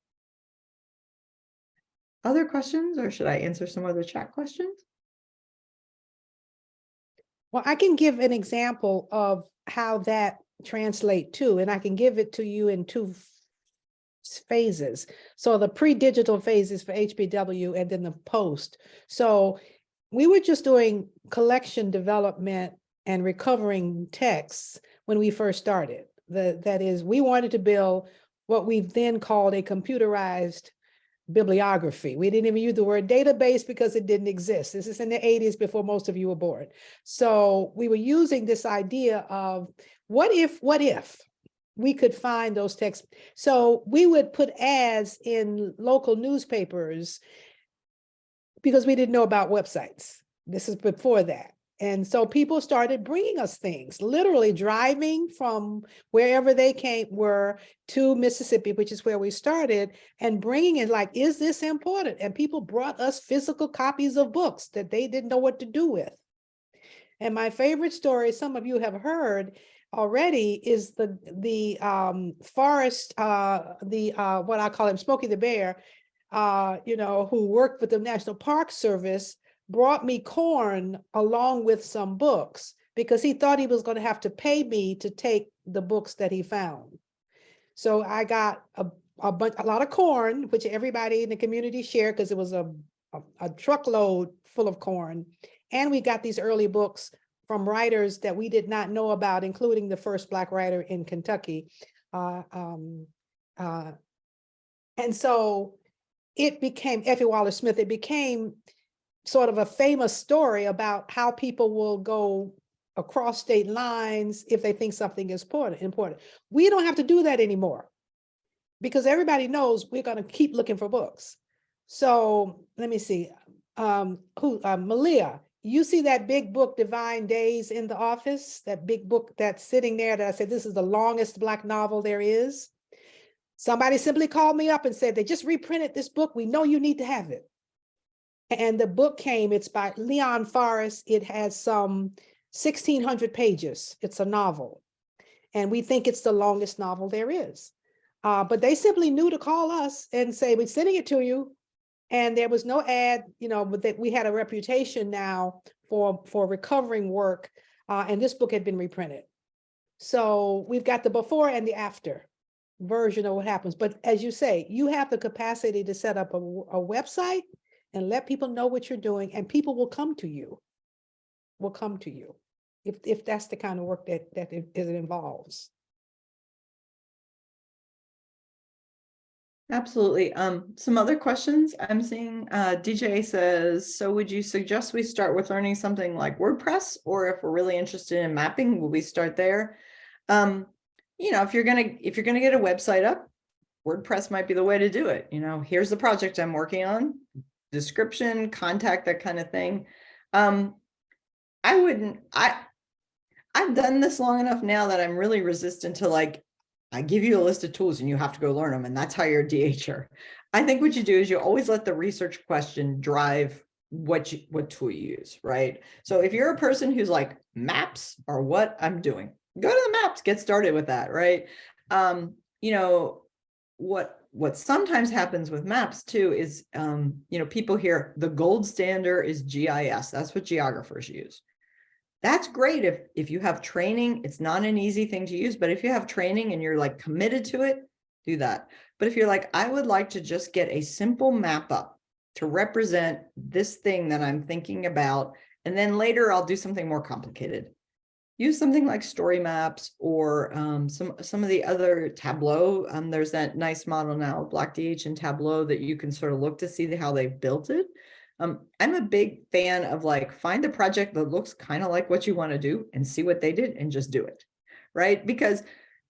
Other questions, or should I answer some other chat questions? Well, I can give an example of how that translate too, and I can give it to you in two phases. So the pre-digital phases for HBW and then the post. So we were just doing collection development and recovering texts when we first started. That is, we wanted to build what we then called a computerized bibliography. We didn't even use the word database because it didn't exist. This is in the 80s before most of you were born. So we were using this idea of what if we could find those texts. So we would put ads in local newspapers because we didn't know about websites. This is before that. And so people started bringing us things, literally driving from wherever they were to Mississippi, which is where we started, and bringing it like, is this important? And people brought us physical copies of books that they didn't know what to do with. And my favorite story, some of you have heard already, is the forest, what I call him, Smokey the Bear, who worked with the National Park Service, brought me corn along with some books because he thought he was going to have to pay me to take the books that he found. So I got a lot of corn, which everybody in the community shared because it was a truckload full of corn. And we got these early books from writers that we did not know about, including the first Black writer in Kentucky. And so it became, Effie Waller-Smith, it became sort of a famous story about how people will go across state lines if they think something is important. We don't have to do that anymore because everybody knows we're going to keep looking for books. So let me see, Malia, you see that big book, Divine Days, in the office, that big book that's sitting there that I said, this is the longest Black novel there is. Somebody simply called me up and said, they just reprinted this book. We know you need to have it. And the book came, it's by Leon Forrest. It has some 1,600 pages. It's a novel. And we think it's the longest novel there is. But they simply knew to call us and say, we're sending it to you. And there was no ad, but that we had a reputation now for recovering work. And this book had been reprinted. So we've got the before and the after version of what happens. But as you say, you have the capacity to set up a website and let people know what you're doing, and people will come to you, if that's the kind of work that it involves. Absolutely. Some other questions I'm seeing. DJ says, so would you suggest we start with learning something like WordPress, or if we're really interested in mapping, will we start there? If you're gonna get a website up, WordPress might be the way to do it. Here's the project I'm working on, description, contact, that kind of thing. I've done this long enough now that I'm really resistant to I give you a list of tools and you have to go learn them, and that's how you're a DHer. I think what you do is you always let the research question drive what tool you use, right? So if you're a person who's like, maps are what I'm doing, go to the maps, get started with that, right? What sometimes happens with maps too is, people hear the gold standard is GIS. That's what geographers use. That's great if you have training. It's not an easy thing to use, but if you have training and you're committed to it, do that. But if you're like, I would like to just get a simple map up to represent this thing that I'm thinking about, and then later I'll do something more complicated, use something like Story Maps or some of the other Tableau. There's that nice model now, BlackDH and Tableau, that you can sort of look to see how they've built it. I'm a big fan of find a project that looks kind of like what you want to do and see what they did and just do it, right? Because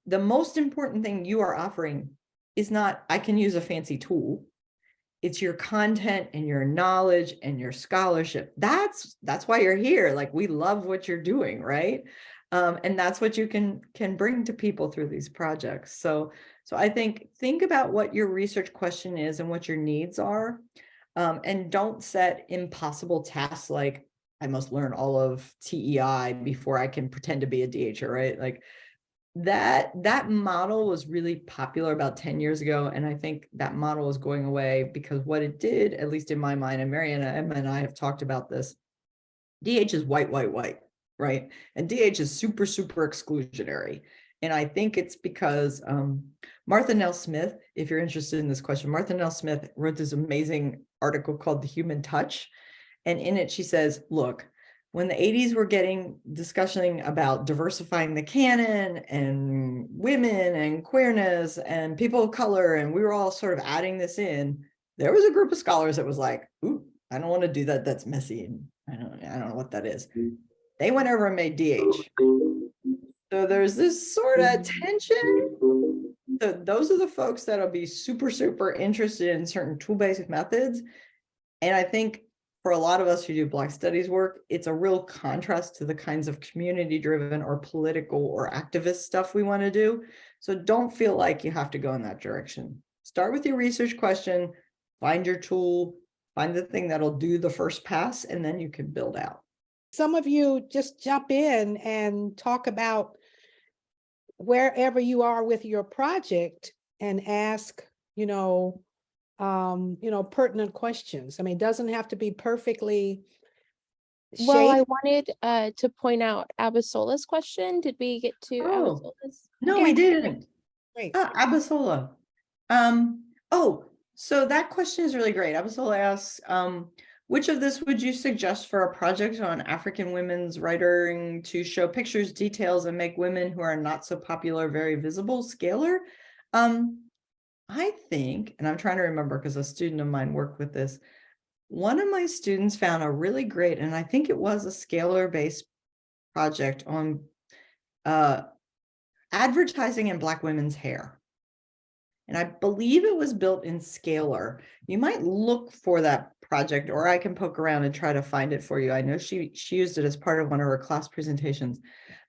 the most important thing you are offering is not, I can use a fancy tool. It's your content and your knowledge and your scholarship. That's why you're here. We love what you're doing, right? And that's what you can bring to people through these projects. So I think about what your research question is and what your needs are. And don't set impossible tasks like I must learn all of TEI before I can pretend to be a DHer, right? That model was really popular about 10 years ago. And I think that model is going away because what it did, at least in my mind, and Mariana, Emma, and I have talked about this, DH is white, right? And DH is super, super exclusionary. And I think it's because Martha Nell Smith, if you're interested in this question, Martha Nell Smith wrote this amazing article called The Human Touch. And in it, she says, look, when the 80s were discussing about diversifying the canon and women and queerness and people of color, and we were all sort of adding this in, there was a group of scholars that was like, ooh, I don't want to do that. That's messy. And I don't know what that is. They went over and made DH. So there's this sort of tension. Those are the folks that'll be super, super interested in certain tool-based methods. And I think for a lot of us who do Black studies work, it's a real contrast to the kinds of community-driven or political or activist stuff we want to do. So don't feel like you have to go in that direction. Start with your research question, find your tool, find the thing that'll do the first pass, and then you can build out. Some of you just jump in and talk about wherever you are with your project and ask, pertinent questions. I mean, it doesn't have to be perfectly Well, I shaped. wanted to point out Abasola's question. Did we get to Oh, Abasola's? no, we didn't. Great. Abasola. Oh, so that question is really great. Abasola asks, which of this would you suggest for a project on African women's writing to show pictures, details, and make women who are not so popular very visible? Scalar? I think, and I'm trying to remember because a student of mine worked with this. One of my students found a really great, and I think it was a Scalar-based project on advertising in Black women's hair. And I believe it was built in Scalar. You might look for that project, or I can poke around and try to find it for you. I know she used it as part of one of her class presentations.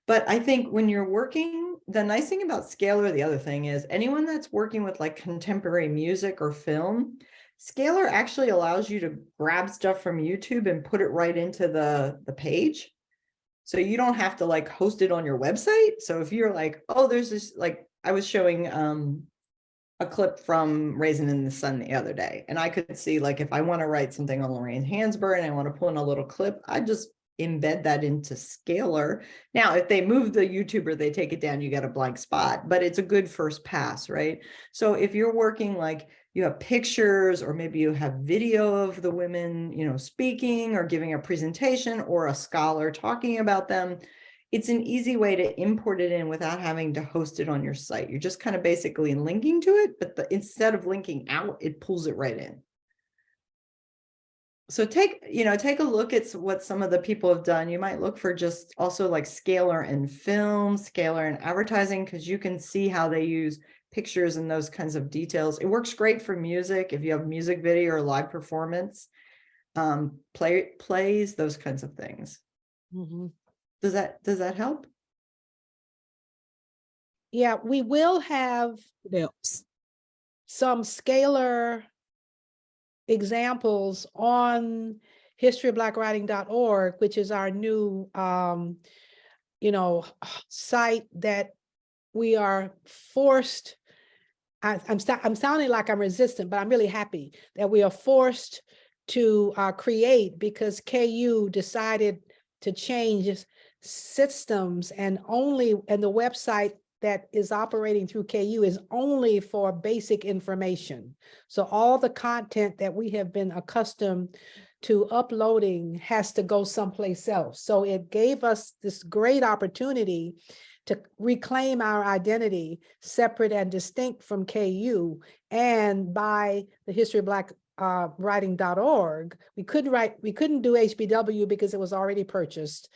But I think when you're working, the nice thing about Scalar, the other thing is anyone that's working with like contemporary music or film, Scalar actually allows you to grab stuff from YouTube and put it right into the page. So you don't have to like host it on your website. So if you're like, oh, there's this, like I was showing a clip from Raisin in the Sun the other day, and I could see like if I want to write something on Lorraine Hansberry and I want to pull in a little clip, I just embed that into Scalar. Now, if they move the YouTuber, they take it down, you get a blank spot, but it's a good first pass, right? So if you're working like you have pictures, or maybe you have video of the women, speaking or giving a presentation, or a scholar talking about them, it's an easy way to import it in without having to host it on your site. You're just kind of basically linking to it, but instead of linking out, it pulls it right in. So take a look at what some of the people have done. You might look for just also like Scalar and film, Scalar and advertising, because you can see how they use pictures and those kinds of details. It works great for music if you have music video or live performance, plays, those kinds of things. Mhm. Does that help? Yeah, we will have It helps. some Scalar examples on historyofblackwriting.org, which is our new site that we are forced. I'm sounding like I'm resistant, but I'm really happy that we are forced to create, because KU decided to change systems, and the website that is operating through KU is only for basic information. So all the content that we have been accustomed to uploading has to go someplace else. So it gave us this great opportunity to reclaim our identity separate and distinct from KU. And by the history of Black writing.org, we couldn't do HBW because it was already purchased,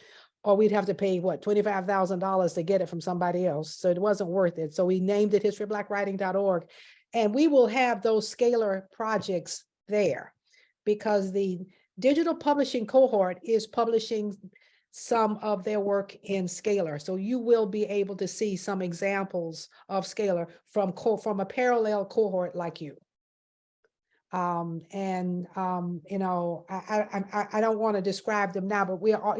or we'd have to pay what, $25,000 to get it from somebody else. So it wasn't worth it. So we named it historyofblackwriting.org, and we will have those Scalar projects there, because the digital publishing cohort is publishing some of their work in Scalar. So you will be able to see some examples of Scalar from a parallel cohort like you. I don't want to describe them now, but we are,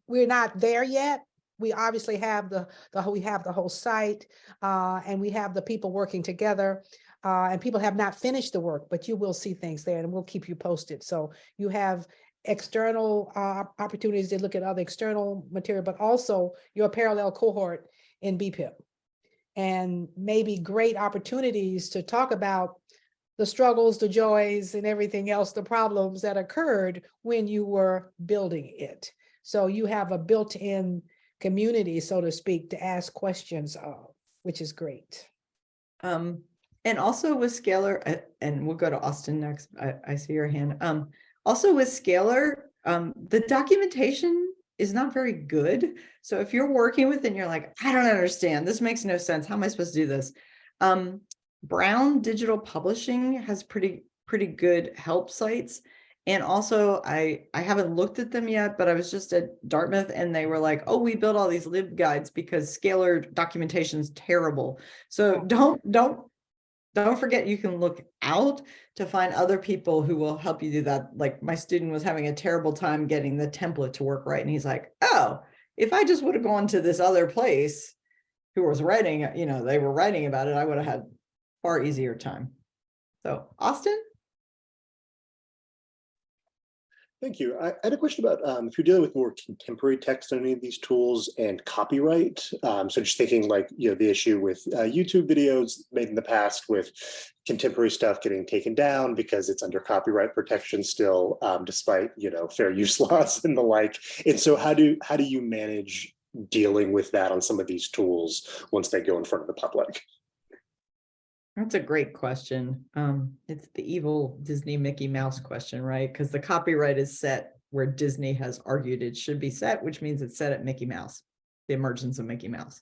we're not there yet. We obviously have the whole site, and we have the people working together, and people have not finished the work, but you will see things there, and we'll keep you posted. So you have external opportunities to look at other external material, but also your parallel cohort in BPIP, and maybe great opportunities to talk about the struggles, the joys, and everything else, the problems that occurred when you were building it. So you have a built-in community, so to speak, to ask questions of, which is great. And also with Scalar, and we'll go to Austin next. I see your hand. Also with Scalar, the documentation is not very good. So if you're working with it and you're like, I don't understand, this makes no sense, how am I supposed to do this? Brown Digital Publishing has pretty good help sites. And also I haven't looked at them yet, but I was just at Dartmouth and they were like, oh, we built all these lib guides because Scalar documentation is terrible. So don't forget, you can look out to find other people who will help you do that. Like my student was having a terrible time getting the template to work right. And he's like, oh, if I just would have gone to this other place who was writing, they were writing about it, I would have had far easier time. So Austin? Thank you. I had a question about if you're dealing with more contemporary text on any of these tools and copyright. So just thinking like, the issue with YouTube videos made in the past with contemporary stuff getting taken down because it's under copyright protection still, despite, fair use laws and the like. And so how do you manage dealing with that on some of these tools once they go in front of the public? That's a great question. It's the evil Disney Mickey Mouse question, right? Because the copyright is set where Disney has argued it should be set, which means it's set at Mickey Mouse, the emergence of Mickey Mouse.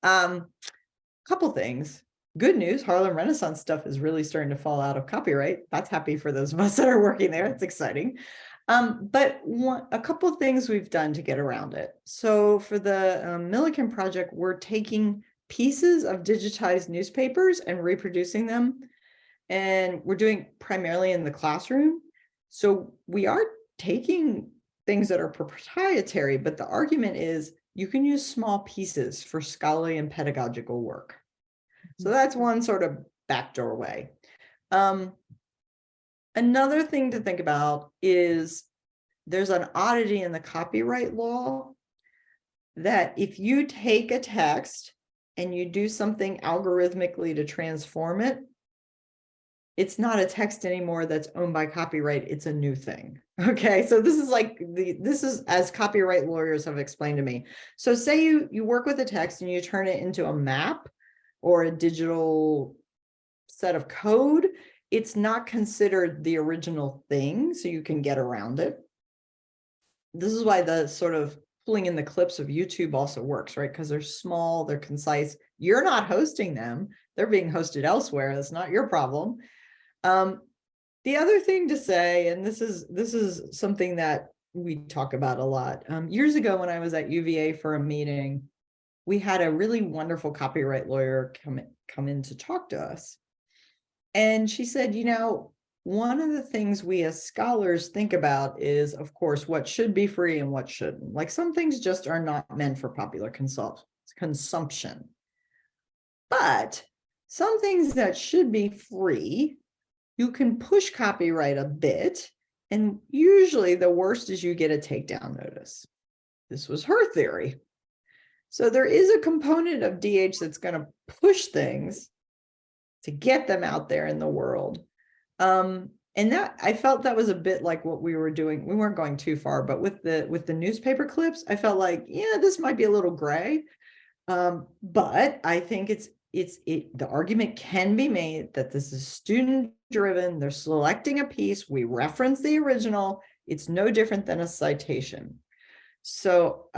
Couple things. Good news, Harlem Renaissance stuff is really starting to fall out of copyright. That's happy for those of us that are working there. It's exciting. But a couple of things we've done to get around it. So for the Millikan project, we're taking pieces of digitized newspapers and reproducing them. And we're doing primarily in the classroom. So we are taking things that are proprietary, but the argument is you can use small pieces for scholarly and pedagogical work. So that's one sort of backdoor way. Another thing to think about is there's an oddity in the copyright law that if you take a text and you do something algorithmically to transform it, it's not a text anymore that's owned by copyright, it's a new thing. Okay, so this is as copyright lawyers have explained to me. So say you work with a text and you turn it into a map or a digital set of code, it's not considered the original thing, so you can get around it. This is why the sort of pulling in the clips of YouTube also works, right? Because they're small, they're concise. You're not hosting them. They're being hosted elsewhere. That's not your problem. The other thing to say, and this is something that we talk about a lot. Years ago, when I was at UVA for a meeting, we had a really wonderful copyright lawyer come in to talk to us. And she said, one of the things we as scholars think about is, of course, what should be free and what shouldn't. Like some things just are not meant for popular consumption. But some things that should be free, you can push copyright a bit. And usually the worst is you get a takedown notice. This was her theory. So there is a component of DH that's going to push things to get them out there in the world. And that I felt that was a bit like what we were doing. We weren't going too far, but with the newspaper clips, I felt like, yeah, this might be a little gray. But I think the argument can be made that this is student driven. They're selecting a piece. We reference the original. It's no different than a citation. So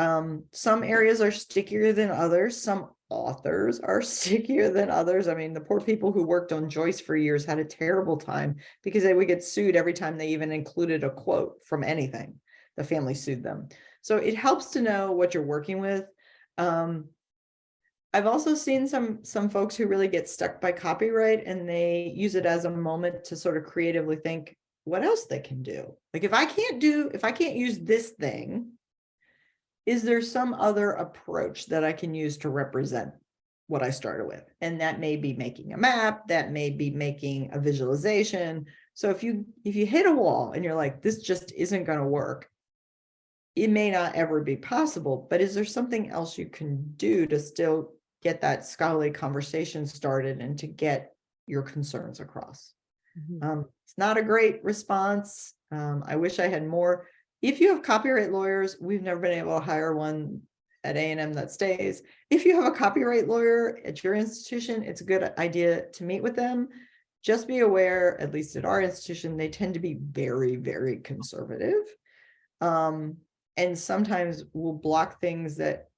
some areas are stickier than others. Some authors are stickier than others. I mean, the poor people who worked on Joyce for years had a terrible time because they would get sued every time they even included a quote from anything. The family sued them. So it helps to know what you're working with. I've also seen some folks who really get stuck by copyright and they use it as a moment to sort of creatively think what else they can do. Like if I can't use this thing, is there some other approach that I can use to represent what I started with? And that may be making a map, that may be making a visualization. So if you hit a wall and you're like, this just isn't going to work, it may not ever be possible, but is there something else you can do to still get that scholarly conversation started and to get your concerns across? Mhm. It's not a great response. I wish I had more. If you have copyright lawyers, we've never been able to hire one at A&M that stays. If you have a copyright lawyer at your institution, it's a good idea to meet with them. Just be aware, at least at our institution, they tend to be very, very conservative. And sometimes will block things that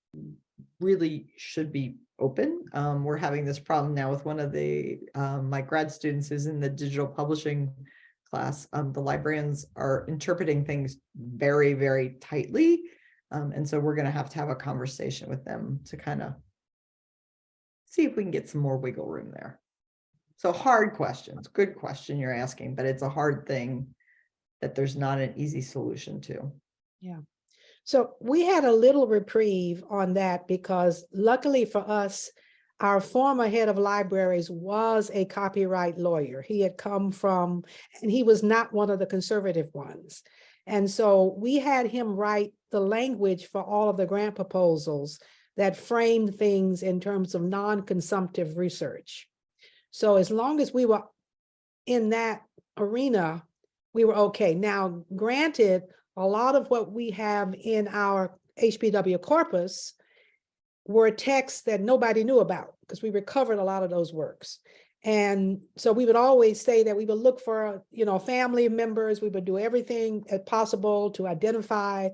really should be open. We're having this problem now with one of my grad students who's in the digital publishing class. The librarians are interpreting things very, very tightly. And so we're going to have a conversation with them to kind of see if we can get some more wiggle room there. So hard questions, good question you're asking, but it's a hard thing that there's not an easy solution to. Yeah. So we had a little reprieve on that because luckily for us, our former head of libraries was a copyright lawyer. He had come from, and he was not one of the conservative ones. And so we had him write the language for all of the grant proposals that framed things in terms of non-consumptive research. So as long as we were in that arena, we were okay. Now, granted, a lot of what we have in our HBW corpus were texts that nobody knew about because we recovered a lot of those works. And so we would always say that we would look for, family members. We would do everything possible to identify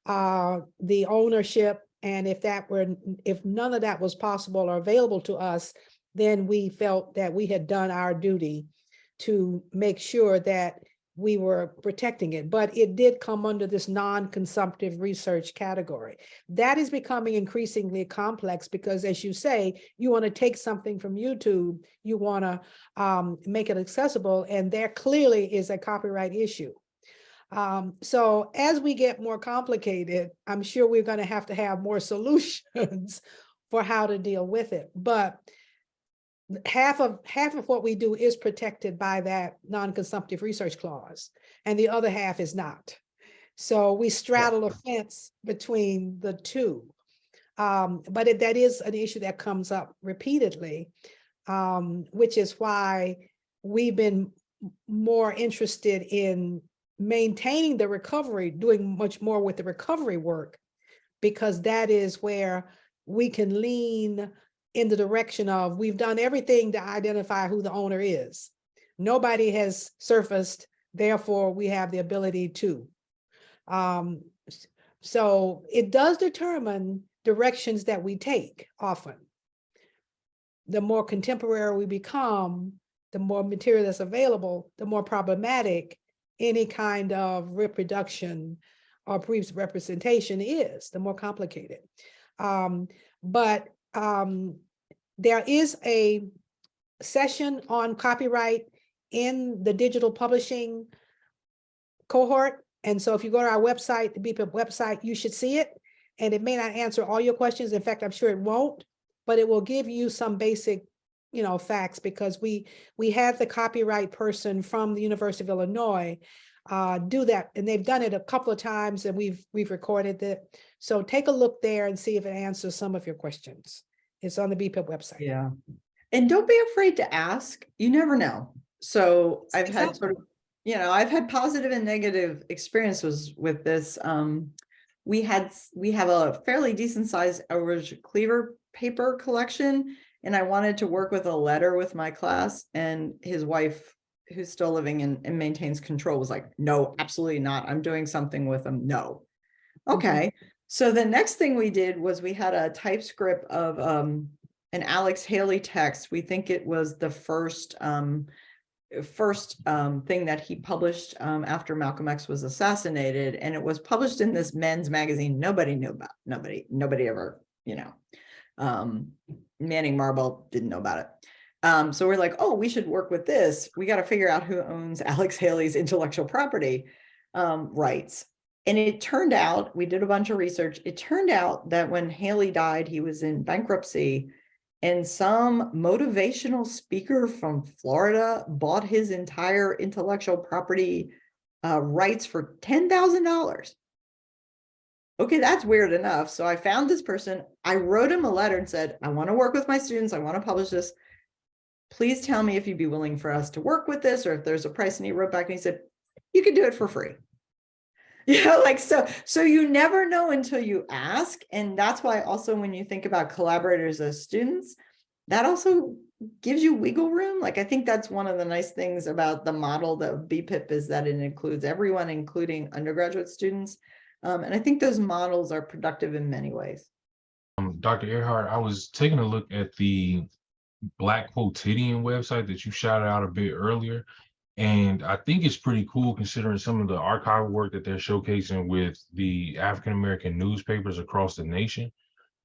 the ownership. And if none of that was possible or available to us, then we felt that we had done our duty to make sure that we were protecting it. But it did come under this non-consumptive research category. That is becoming increasingly complex because, as you say, you want to take something from YouTube, you want to make it accessible, and there clearly is a copyright issue. So as we get more complicated, I'm sure we're going to have more solutions for how to deal with it. But half of what we do is protected by that non-consumptive research clause, and the other half is not. So we straddle a fence between the two. But that is an issue that comes up repeatedly, which is why we've been more interested in maintaining the recovery, doing much more with the recovery work, because that is where we can lean in the direction of, we've done everything to identify who the owner is. Nobody has surfaced, therefore we have the ability to. So it does determine directions that we take often. The more contemporary we become, the more material that's available, the more problematic any kind of reproduction or brief representation is, the more complicated. There is a session on copyright in the digital publishing cohort. And so if you go to our website, the BBIP website, you should see it. And it may not answer all your questions. In fact, I'm sure it won't, but it will give you some basic, facts, because we had the copyright person from the University of Illinois do that, and they've done it a couple of times, and we've recorded it. So take a look there and see if it answers some of your questions. It's on the BPIP website. Yeah. And don't be afraid to ask. You never know. So I've had I've had positive and negative experiences with this. We have a fairly decent sized average cleaver paper collection, and I wanted to work with a letter with my class, and his wife, who's still living and maintains control, was like, no, absolutely not. I'm doing something with them. No. Okay. So the next thing we did was we had a typescript of an Alex Haley text. We think it was the first thing that he published after Malcolm X was assassinated, and it was published in this men's magazine nobody knew about. Nobody ever, Manning Marble didn't know about it. So we're like, oh, we should work with this. We got to figure out who owns Alex Haley's intellectual property rights. And it turned out, we did a bunch of research. It turned out that when Haley died, he was in bankruptcy, and some motivational speaker from Florida bought his entire intellectual property rights for $10,000. Okay, that's weird enough. So I found this person. I wrote him a letter and said, I want to work with my students. I want to publish this. Please tell me if you'd be willing for us to work with this, or if there's a price. And he wrote back and he said, you can do it for free. So you never know until you ask. And that's why also when you think about collaborators as students, that also gives you wiggle room. I think that's one of the nice things about the model of BPIP is that it includes everyone, including undergraduate students. And I think those models are productive in many ways. Dr. Earhart, I was taking a look at the Black Quotidian website that you shouted out a bit earlier. And I think it's pretty cool considering some of the archival work that they're showcasing with the African-American newspapers across the nation.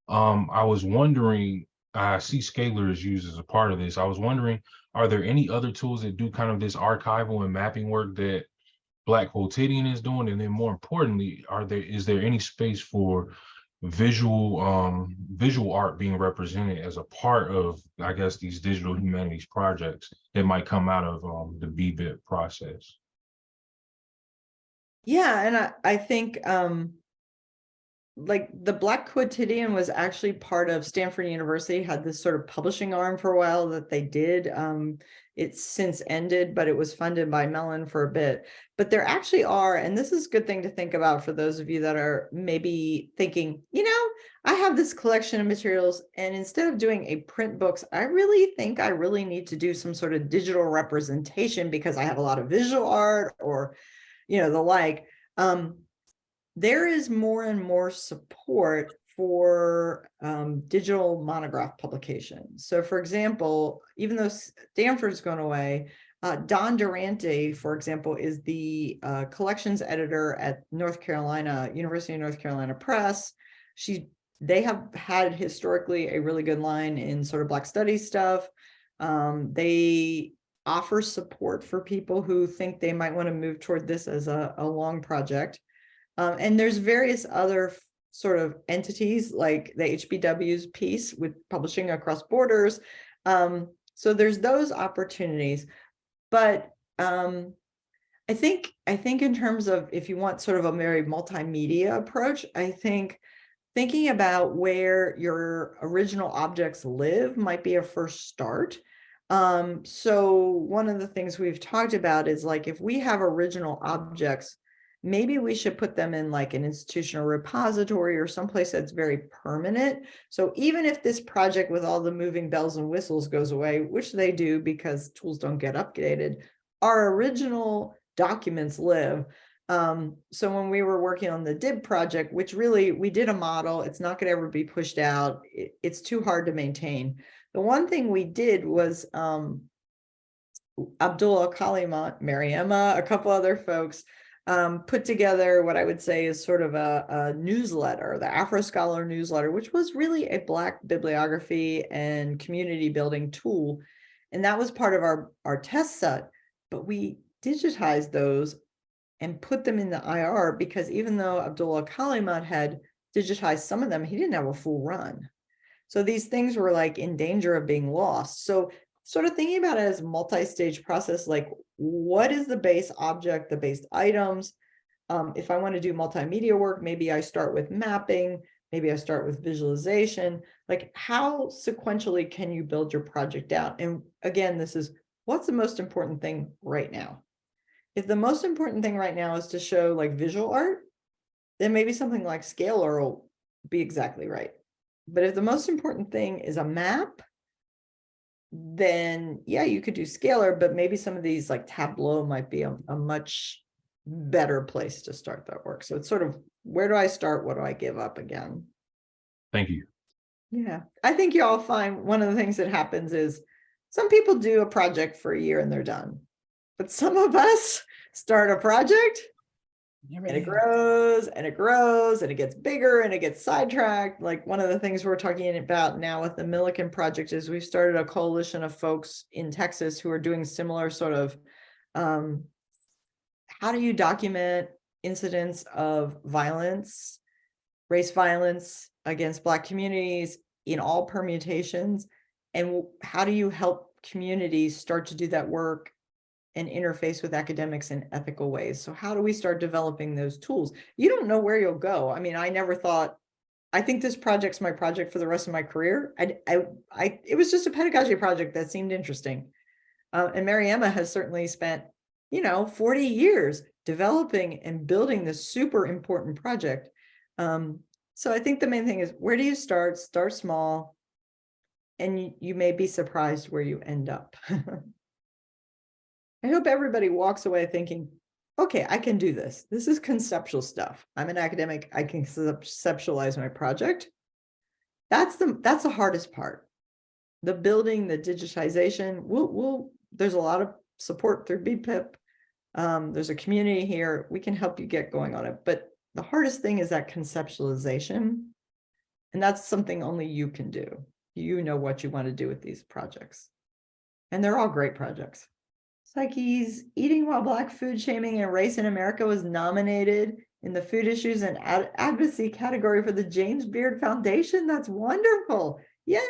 I was wondering, I see Scalar is used as a part of this. I was wondering, are there any other tools that do kind of this archival and mapping work that Black Quotidian is doing? And then more importantly, is there any space for visual art being represented as a part of, I guess, these digital humanities projects that might come out of the BBIP process? Yeah, and I think like the Black Quotidian was actually part of Stanford University, had this sort of publishing arm for a while that they did. It's since ended, but it was funded by Mellon for a bit. But there actually are, and this is a good thing to think about for those of you that are maybe thinking, I have this collection of materials, and instead of doing a print books, I really think I really need to do some sort of digital representation because I have a lot of visual art or, the like. There is more and more support for digital monograph publication. So for example, even though Stanford's gone away, Don Durante, for example, is the collections editor at University of North Carolina Press. They have had historically a really good line in sort of Black studies stuff. They offer support for people who think they might want to move toward this as a long project. And there's various other sort of entities like the HBW's piece with publishing across borders. So there's those opportunities. But I think in terms of if you want sort of a very multimedia approach, I think thinking about where your original objects live might be a first start. So one of the things we've talked about is like if we have original objects, maybe we should put them in like an institutional repository or someplace that's very permanent. So even if this project with all the moving bells and whistles goes away, which they do because tools don't get updated, our original documents live. So when we were working on the DIB project, which really we did a model, it's not going to ever be pushed out. It's too hard to maintain. The one thing we did was Abdul Kalimat, Mariema, a couple other folks put together what I would say is sort of a newsletter, the Afro Scholar newsletter, which was really a Black bibliography and community building tool. And that was part of our test set, but we digitized those and put them in the IR because even though Abdullah Kalimat had digitized some of them, he didn't have a full run. So these things were like in danger of being lost. So sort of thinking about it as a multi-stage process, like what is the base object, the base items? If I want to do multimedia work, maybe I start with mapping, maybe I start with visualization, like how sequentially can you build your project out? And again, this is what's the most important thing right now? If the most important thing right now is to show like visual art, then maybe something like Scalar will be exactly right. But if the most important thing is a map, then yeah, you could do Scalar, but maybe some of these like Tableau might be a much better place to start that work. So it's sort of, where do I start? What do I give up again? Thank you. Yeah, I think you all find one of the things that happens is some people do a project for a year and they're done. But some of us start a project and it grows and it grows and it gets bigger and it gets sidetracked. Like one of the things we're talking about now with the Millikan project is we've started a coalition of folks in Texas who are doing similar sort of, how do you document incidents of violence, race violence against Black communities in all permutations? And how do you help communities start to do that work and interface with academics in ethical ways? So how do we start developing those tools? You don't know where you'll go. I mean, I never thought, I think this project's my project for the rest of my career. It was just a pedagogy project that seemed interesting. And Mariema has certainly spent, 40 years developing and building this super important project. So I think the main thing is, where do you start? Start small, and you may be surprised where you end up. I hope everybody walks away thinking, okay, I can do this. This is conceptual stuff. I'm an academic. I can conceptualize my project. That's the hardest part. The building, the digitization, there's a lot of support through BBIP. There's a community here. We can help you get going on it. But the hardest thing is that conceptualization. And that's something only you can do. You know what you want to do with these projects. And they're all great projects. Psyche's Eating While Black Food Shaming and Race in America was nominated in the Food Issues and Advocacy category for the James Beard Foundation. That's wonderful. Yay!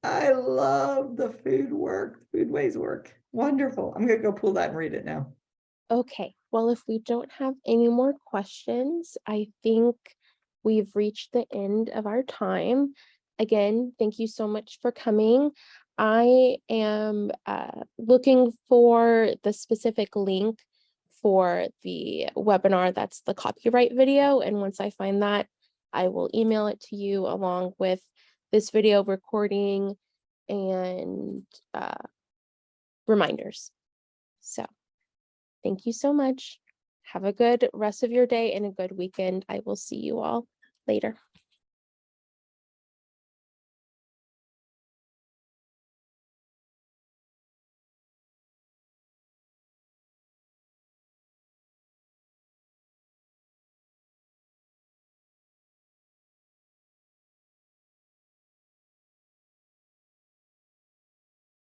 I love the food work, food ways work. Wonderful. I'm going to go pull that and read it now. Okay, well, if we don't have any more questions, I think we've reached the end of our time. Again, thank you so much for coming. I am looking for the specific link for the webinar. That's the copyright video. And once I find that, I will email it to you along with this video recording and reminders. So thank you so much. Have a good rest of your day and a good weekend. I will see you all later.